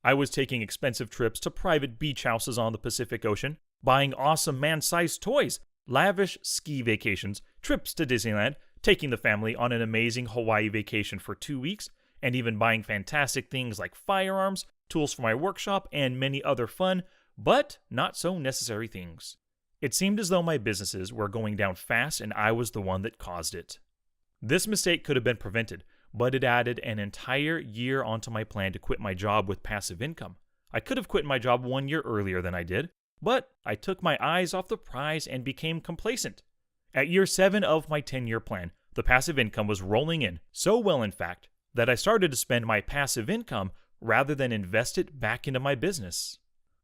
I was taking expensive trips to private beach houses on the Pacific Ocean, buying awesome man-sized toys, lavish ski vacations, trips to Disneyland, taking the family on an amazing Hawaii vacation for 2 weeks, and even buying fantastic things like firearms, tools for my workshop, and many other fun, but not so necessary things. It seemed as though my businesses were going down fast and I was the one that caused it. This mistake could have been prevented, but it added an entire year onto my plan to quit my job with passive income. I could have quit my job 1 year earlier than I did, but I took my eyes off the prize and became complacent. At year 7 of my 10-year plan, the passive income was rolling in, so well in fact, that I started to spend my passive income rather than invest it back into my business.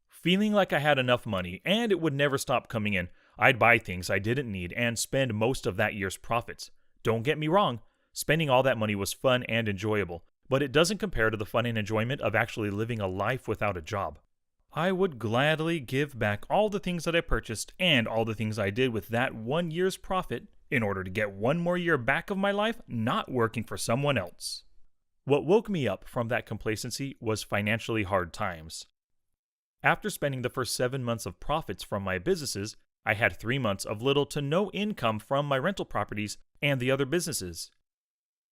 Feeling like I had enough money and it would never stop coming in, I'd buy things I didn't need and spend most of that year's profits. Don't get me wrong, spending all that money was fun and enjoyable, but it doesn't compare to the fun and enjoyment of actually living a life without a job. I would gladly give back all the things that I purchased and all the things I did with that 1 year's profit in order to get 1 more year back of my life not working for someone else. What woke me up from that complacency was financially hard times. After spending the first 7 months of profits from my businesses, I had 3 months of little to no income from my rental properties and the other businesses.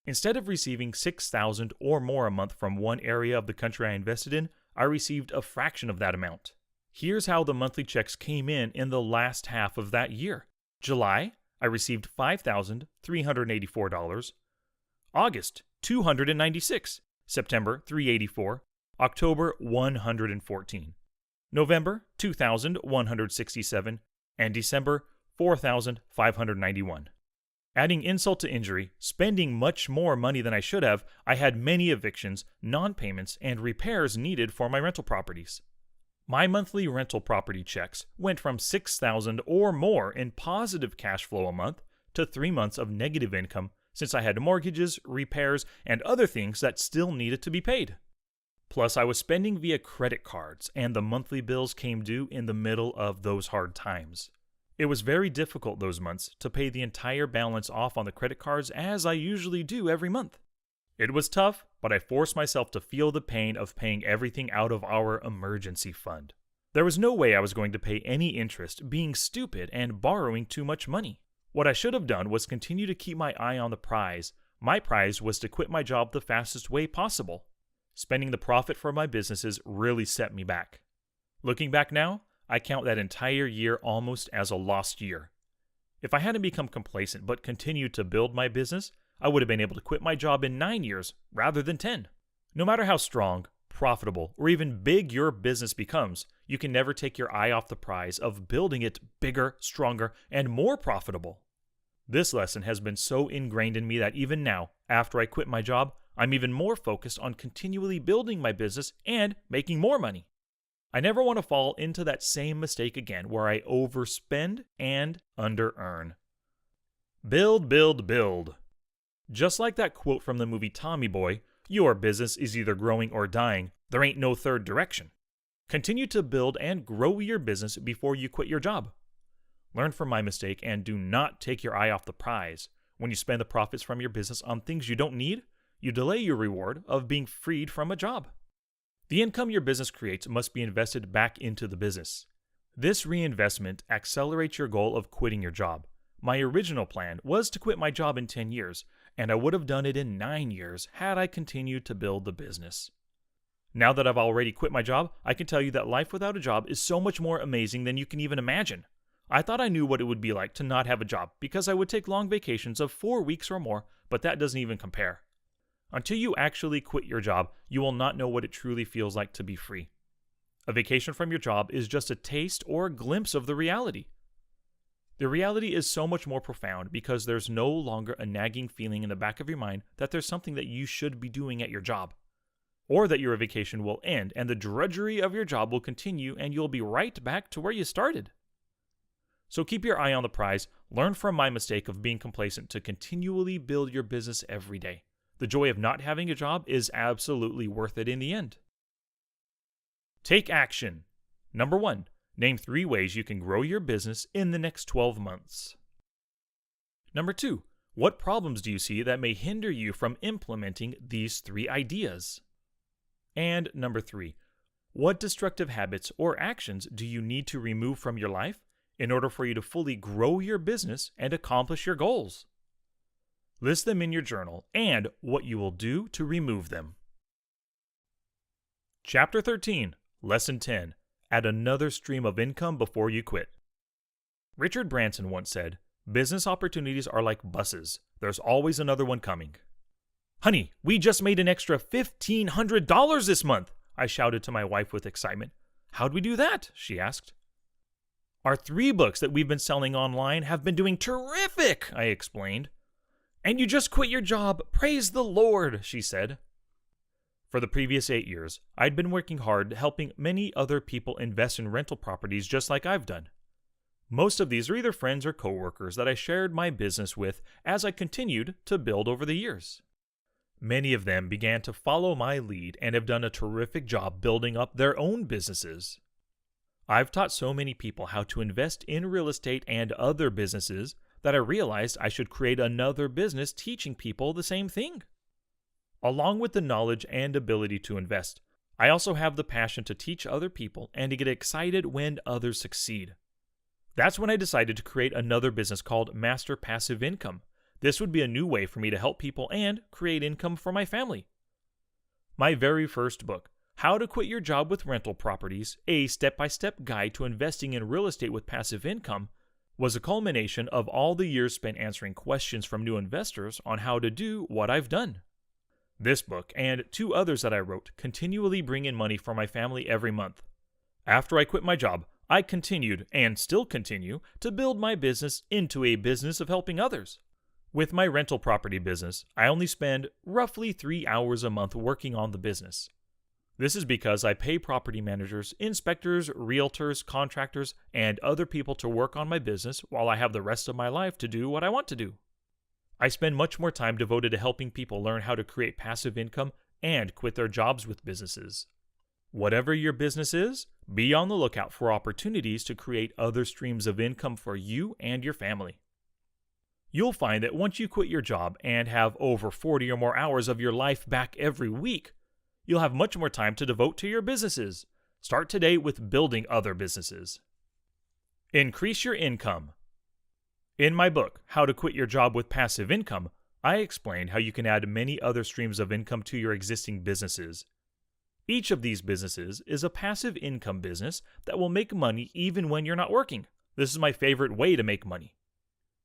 Instead of receiving $6,000 or more a month from one area of the country I invested in, I received a fraction of that amount. Here's how the monthly checks came in the last half of that year. July, I received $5,384. August, $296. September, $384. October, $114. November, $2,167. And December, $4,591. Adding insult to injury, spending much more money than I should have, I had many evictions, non-payments, and repairs needed for my rental properties. My monthly rental property checks went from $6,000 or more in positive cash flow a month to 3 months of negative income since I had mortgages, repairs, and other things that still needed to be paid. Plus, I was spending via credit cards, and the monthly bills came due in the middle of those hard times. It was very difficult those months to pay the entire balance off on the credit cards as I usually do every month. It was tough, but I forced myself to feel the pain of paying everything out of our emergency fund. There was no way I was going to pay any interest, being stupid and borrowing too much money. What I should have done was continue to keep my eye on the prize. My prize was to quit my job the fastest way possible. Spending the profit from my businesses really set me back. Looking back now, I count that entire year almost as a lost year. If I hadn't become complacent but continued to build my business, I would have been able to quit my job in 9 years rather than 10. No matter how strong, profitable, or even big your business becomes, you can never take your eye off the prize of building it bigger, stronger, and more profitable. This lesson has been so ingrained in me that even now, after I quit my job, I'm even more focused on continually building my business and making more money. I never want to fall into that same mistake again where I overspend and under-earn. Build, build, build. Just like that quote from the movie Tommy Boy, your business is either growing or dying. There ain't no third direction. Continue to build and grow your business before you quit your job. Learn from my mistake and do not take your eye off the prize. When you spend the profits from your business on things you don't need, you delay your reward of being freed from a job. The income your business creates must be invested back into the business. This reinvestment accelerates your goal of quitting your job. My original plan was to quit my job in 10 years, and I would have done it in 9 years had I continued to build the business. Now that I've already quit my job, I can tell you that life without a job is so much more amazing than you can even imagine. I thought I knew what it would be like to not have a job because I would take long vacations of 4 weeks or more, but that doesn't even compare. Until you actually quit your job, you will not know what it truly feels like to be free. A vacation from your job is just a taste or a glimpse of the reality. The reality is so much more profound because there's no longer a nagging feeling in the back of your mind that there's something that you should be doing at your job, or that your vacation will end and the drudgery of your job will continue and you'll be right back to where you started. So keep your eye on the prize, learn from my mistake of being complacent to continually build your business every day. The joy of not having a job is absolutely worth it in the end. Take action. Number 1, name 3 ways you can grow your business in the next 12 months. Number 2, what problems do you see that may hinder you from implementing these 3 ideas? And number 3, what destructive habits or actions do you need to remove from your life in order for you to fully grow your business and accomplish your goals? List them in your journal and what you will do to remove them. Chapter 13, Lesson 10. Add another stream of income before you quit. Richard Branson once said, "Business opportunities are like buses. There's always another one coming." "Honey, we just made an extra $1,500 this month," I shouted to my wife with excitement. "How'd we do that?" she asked. "Our 3 books that we've been selling online have been doing terrific," I explained. "And you just quit your job. Praise the Lord," she said. For the previous 8 years, I'd been working hard helping many other people invest in rental properties just like I've done. Most of these are either friends or coworkers that I shared my business with as I continued to build over the years. Many of them began to follow my lead and have done a terrific job building up their own businesses. I've taught so many people how to invest in real estate and other businesses that I realized I should create another business teaching people the same thing. Along with the knowledge and ability to invest, I also have the passion to teach other people and to get excited when others succeed. That's when I decided to create another business called Master Passive Income. This would be a new way for me to help people and create income for my family. My very first book, How to Quit Your Job with Rental Properties, a step-by-step guide to investing in real estate with passive income, was a culmination of all the years spent answering questions from new investors on how to do what I've done. This book, and 2 others that I wrote, continually bring in money for my family every month. After I quit my job, I continued, and still continue, to build my business into a business of helping others. With my rental property business, I only spend roughly 3 hours a month working on the business. This is because I pay property managers, inspectors, realtors, contractors, and other people to work on my business while I have the rest of my life to do what I want to do. I spend much more time devoted to helping people learn how to create passive income and quit their jobs with businesses. Whatever your business is, be on the lookout for opportunities to create other streams of income for you and your family. You'll find that once you quit your job and have over 40 or more hours of your life back every week, you'll have much more time to devote to your businesses. Start today with building other businesses. Increase your income. In my book, How to Quit Your Job with Passive Income, I explained how you can add many other streams of income to your existing businesses. Each of these businesses is a passive income business that will make money even when you're not working. This is my favorite way to make money.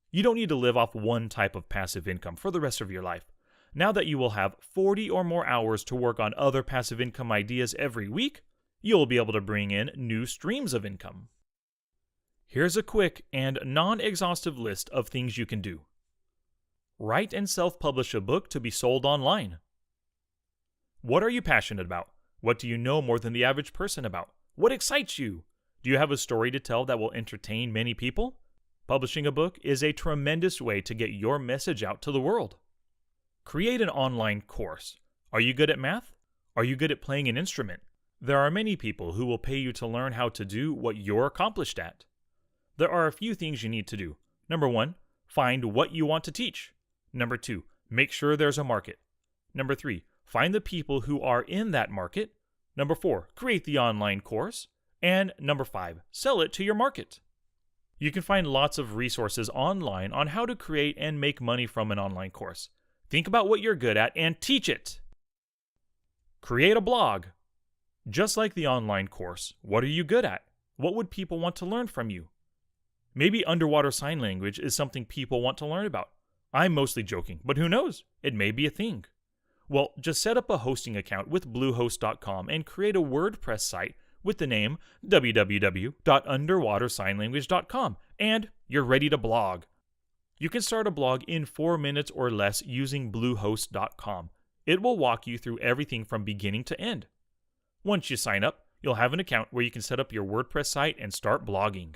You don't need to live off one type of passive income for the rest of your life. Now that you will have 40 or more hours to work on other passive income ideas every week, you'll be able to bring in new streams of income. Here's a quick and non-exhaustive list of things you can do. Write and self-publish a book to be sold online. What are you passionate about? What do you know more than the average person about? What excites you? Do you have a story to tell that will entertain many people? Publishing a book is a tremendous way to get your message out to the world. Create an online course. Are you good at math? Are you good at playing an instrument? There are many people who will pay you to learn how to do what you're accomplished at. There are a few things you need to do. Number 1, find what you want to teach. Number 2, make sure there's a market. Number 3, find the people who are in that market. Number 4, create the online course. And number 5, sell it to your market. You can find lots of resources online on how to create and make money from an online course. Think about what you're good at and teach it. Create a blog. Just like the online course, what are you good at? What would people want to learn from you? Maybe underwater sign language is something people want to learn about. I'm mostly joking, but who knows? It may be a thing. Well, just set up a hosting account with Bluehost.com and create a WordPress site with the name www.underwatersignlanguage.com, and you're ready to blog. You can start a blog in 4 minutes or less using Bluehost.com. It will walk you through everything from beginning to end. Once you sign up, you'll have an account where you can set up your WordPress site and start blogging.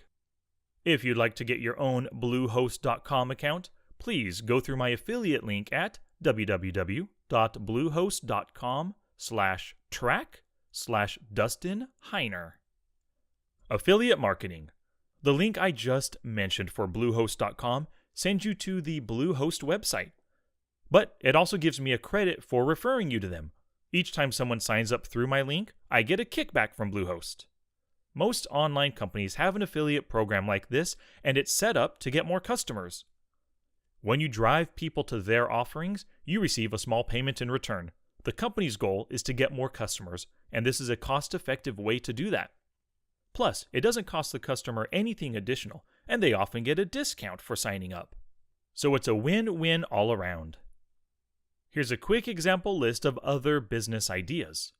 If you'd like to get your own Bluehost.com account, please go through my affiliate link at www.bluehost.com/track/Dustin Heiner. Affiliate marketing. The link I just mentioned for Bluehost.com sends you to the Bluehost website. But it also gives me a credit for referring you to them. Each time someone signs up through my link, I get a kickback from Bluehost. Most online companies have an affiliate program like this, and it's set up to get more customers. When you drive people to their offerings, you receive a small payment in return. The company's goal is to get more customers, and this is a cost-effective way to do that. Plus, it doesn't cost the customer anything additional, and they often get a discount for signing up. So it's a win-win all around. Here's a quick example list of other business ideas.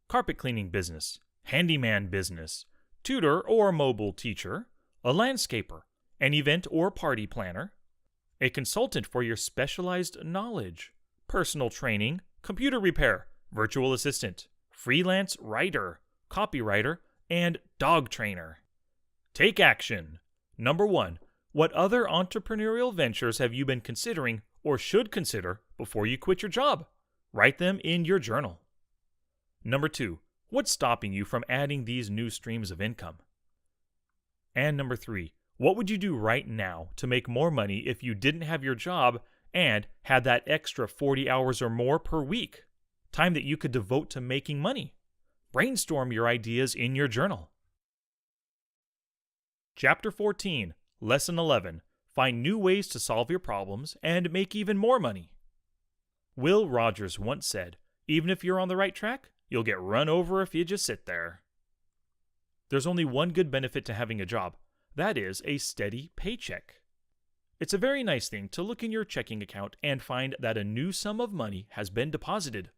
Carpet cleaning business, handyman business, tutor or mobile teacher, a landscaper, an event or party planner, a consultant for your specialized knowledge, personal training, computer repair, virtual assistant, freelance writer, copywriter, and dog trainer. Take action. Number 1, what other entrepreneurial ventures have you been considering or should consider before you quit your job? Write them in your journal. Number 2, what's stopping you from adding these new streams of income? And number 3, what would you do right now to make more money if you didn't have your job and had that extra 40 hours or more per week? Time that you could devote to making money. Brainstorm your ideas in your journal. Chapter 14, Lesson 11. Find new ways to solve your problems and make even more money. Will Rogers once said, "Even if you're on the right track, you'll get run over if you just sit there." There's only one good benefit to having a job. That is a steady paycheck. It's a very nice thing to look in your checking account and find that a new sum of money has been deposited.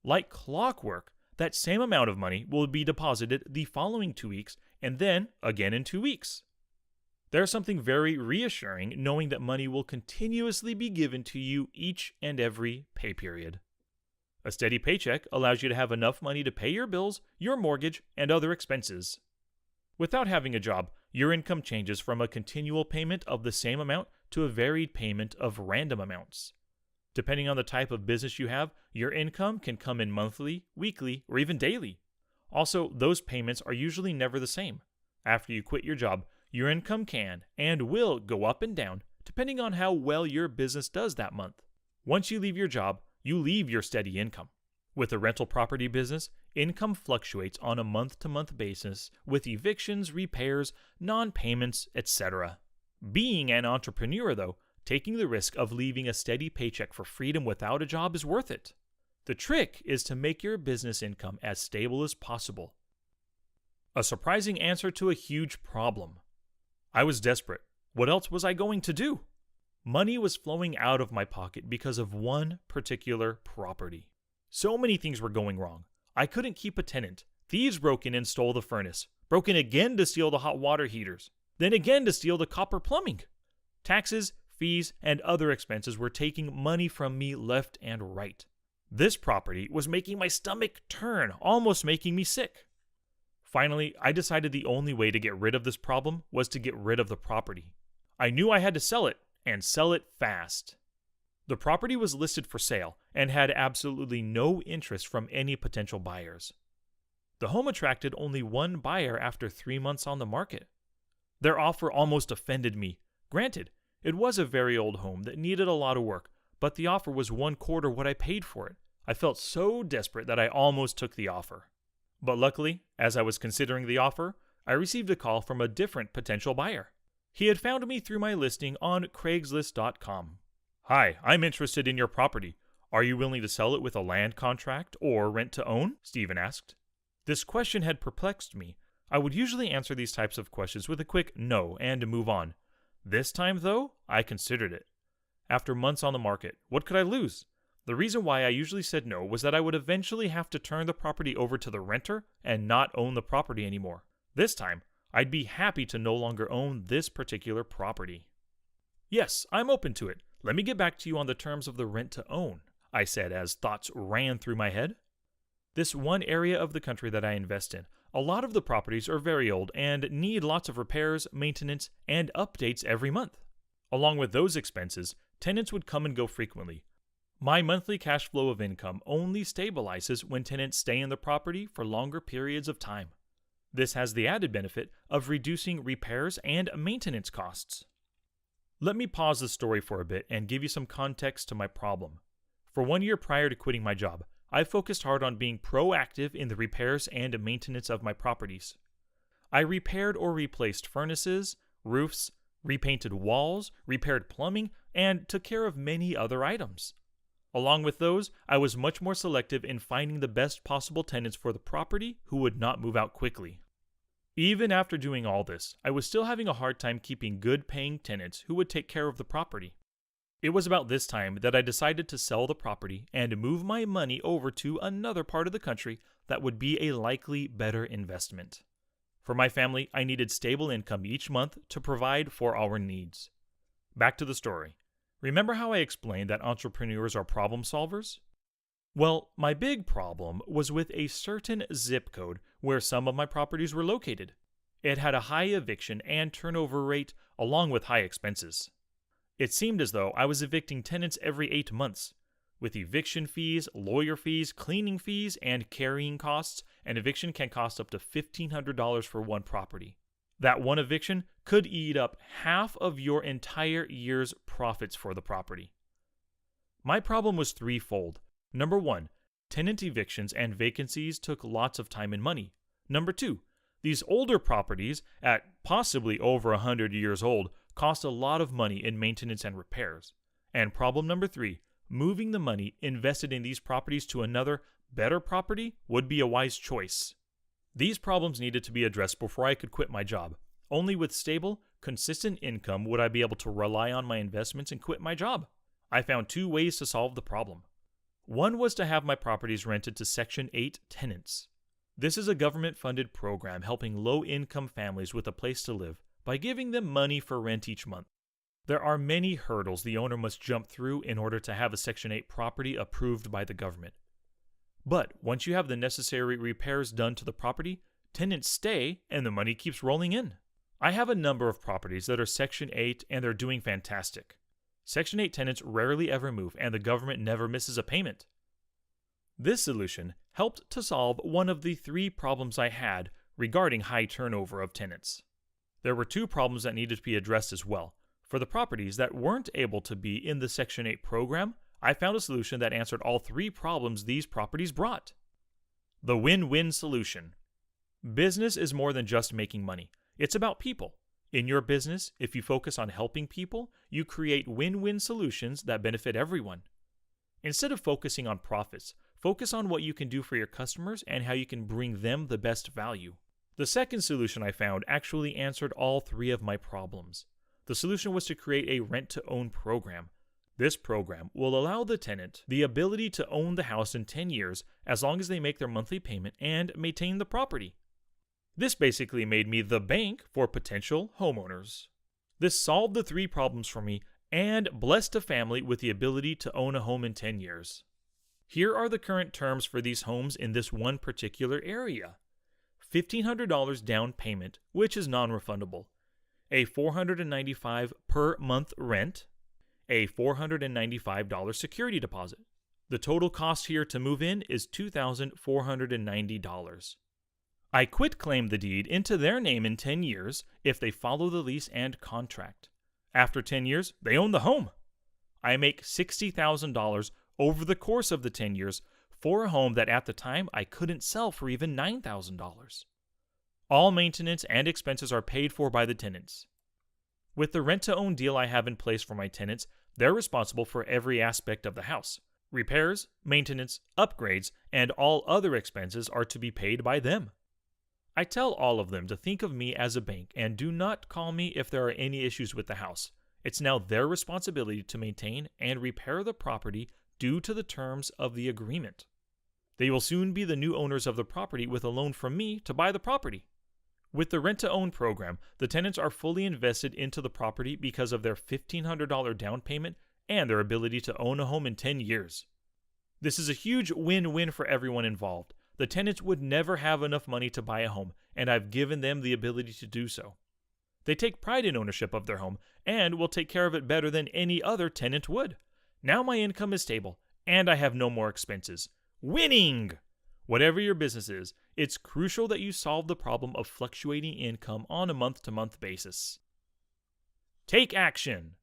Like clockwork, that same amount of money will be deposited the following 2 weeks and then again in 2 weeks. There's something very reassuring knowing that money will continuously be given to you each and every pay period. A steady paycheck allows you to have enough money to pay your bills, your mortgage, and other expenses. Without having a job, your income changes from a continual payment of the same amount to a varied payment of random amounts. Depending on the type of business you have, your income can come in monthly, weekly, or even daily. Also, those payments are usually never the same. After you quit your job, your income can and will go up and down depending on how well your business does that month. Once you leave your job, you leave your steady income. With a rental property business, income fluctuates on a month-to-month basis with evictions, repairs, non-payments, etc. Being an entrepreneur, though, taking the risk of leaving a steady paycheck for freedom without a job is worth it. The trick is to make your business income as stable as possible. A surprising answer to a huge problem. I was desperate. What else was I going to do? Money was flowing out of my pocket because of one particular property. So many things were going wrong. I couldn't keep a tenant. Thieves broke in and stole the furnace. Broke in again to steal the hot water heaters. Then again to steal the copper plumbing. Taxes, fees, and other expenses were taking money from me left and right. This property was making my stomach turn, almost making me sick. Finally, I decided the only way to get rid of this problem was to get rid of the property. I knew I had to sell it, and sell it fast. The property was listed for sale and had absolutely no interest from any potential buyers. The home attracted only one buyer after 3 months on the market. Their offer almost offended me. Granted, it was a very old home that needed a lot of work, but the offer was 1/4 what I paid for it. I felt so desperate that I almost took the offer. But luckily, as I was considering the offer, I received a call from a different potential buyer. He had found me through my listing on Craigslist.com. "Hi, I'm interested in your property. Are you willing to sell it with a land contract or rent to own?" Stephen asked. This question had perplexed me. I would usually answer these types of questions with a quick no and move on. This time, though, I considered it. After months on the market, what could I lose? The reason why I usually said no was that I would eventually have to turn the property over to the renter and not own the property anymore. This time, I'd be happy to no longer own this particular property. "Yes, I'm open to it. Let me get back to you on the terms of the rent to own," I said as thoughts ran through my head. This one area of the country that I invest in, a lot of the properties are very old and need lots of repairs, maintenance, and updates every month. Along with those expenses, tenants would come and go frequently. My monthly cash flow of income only stabilizes when tenants stay in the property for longer periods of time. This has the added benefit of reducing repairs and maintenance costs. Let me pause the story for a bit and give you some context to my problem. For 1 year prior to quitting my job, I focused hard on being proactive in the repairs and maintenance of my properties. I repaired or replaced furnaces, roofs, repainted walls, repaired plumbing, and took care of many other items. Along with those, I was much more selective in finding the best possible tenants for the property who would not move out quickly. Even after doing all this, I was still having a hard time keeping good-paying tenants who would take care of the property. It was about this time that I decided to sell the property and move my money over to another part of the country that would be a likely better investment. For my family, I needed stable income each month to provide for our needs. Back to the story. Remember how I explained that entrepreneurs are problem solvers? Well, my big problem was with a certain zip code where some of my properties were located. It had a high eviction and turnover rate along with high expenses. It seemed as though I was evicting tenants every 8 months. With eviction fees, lawyer fees, cleaning fees, and carrying costs, an eviction can cost up to $1,500 for one property. That one eviction could eat up half of your entire year's profits for the property. My problem was threefold. Number 1, tenant evictions and vacancies took lots of time and money. Number 2, these older properties, at possibly over 100 years old, cost a lot of money in maintenance and repairs. And problem number 3, moving the money invested in these properties to another, better property would be a wise choice. These problems needed to be addressed before I could quit my job. Only with stable, consistent income would I be able to rely on my investments and quit my job. I found 2 ways to solve the problem. One was to have my properties rented to Section 8 tenants. This is a government-funded program helping low-income families with a place to live by giving them money for rent each month. There are many hurdles the owner must jump through in order to have a Section 8 property approved by the government. But once you have the necessary repairs done to the property, tenants stay and the money keeps rolling in. I have a number of properties that are Section 8 and they're doing fantastic. Section 8 tenants rarely ever move and the government never misses a payment. This solution helped to solve one of the 3 problems I had regarding high turnover of tenants. There were 2 problems that needed to be addressed as well. For the properties that weren't able to be in the Section 8 program, I found a solution that answered all 3 problems these properties brought. The win-win solution. Business is more than just making money. It's about people. In your business, if you focus on helping people, you create win-win solutions that benefit everyone. Instead of focusing on profits, focus on what you can do for your customers and how you can bring them the best value. The second solution I found actually answered all 3 of my problems. The solution was to create a rent-to-own program. This program will allow the tenant the ability to own the house in 10 years as long as they make their monthly payment and maintain the property. This basically made me the bank for potential homeowners. This solved the 3 problems for me and blessed a family with the ability to own a home in 10 years. Here are the current terms for these homes in this one particular area. $1,500 down payment, which is non-refundable. A $495 per month rent. A $495 security deposit. The total cost here to move in is $2,490. I quit-claim the deed into their name in 10 years if they follow the lease and contract. After 10 years, they own the home. I make $60,000 over the course of the 10 years for a home that at the time I couldn't sell for even $9,000. All maintenance and expenses are paid for by the tenants. With the rent-to-own deal I have in place for my tenants, they're responsible for every aspect of the house. Repairs, maintenance, upgrades, and all other expenses are to be paid by them. I tell all of them to think of me as a bank and do not call me if there are any issues with the house. It's now their responsibility to maintain and repair the property due to the terms of the agreement. They will soon be the new owners of the property with a loan from me to buy the property. With the rent-to-own program, the tenants are fully invested into the property because of their $1,500 down payment and their ability to own a home in 10 years. This is a huge win-win for everyone involved. The tenants would never have enough money to buy a home, and I've given them the ability to do so. They take pride in ownership of their home and will take care of it better than any other tenant would. Now my income is stable, and I have no more expenses. Winning! Whatever your business is, it's crucial that you solve the problem of fluctuating income on a month-to-month basis. Take action!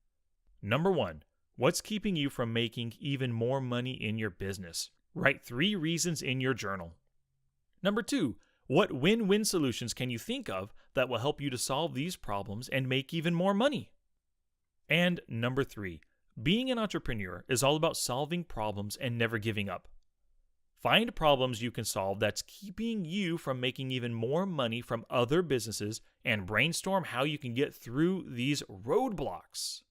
Number 1. What's keeping you from making even more money in your business? Write 3 reasons in your journal. Number 2. What win-win solutions can you think of that will help you to solve these problems and make even more money? And number 3. Being an entrepreneur is all about solving problems and never giving up. Find problems you can solve that's keeping you from making even more money from other businesses and brainstorm how you can get through these roadblocks.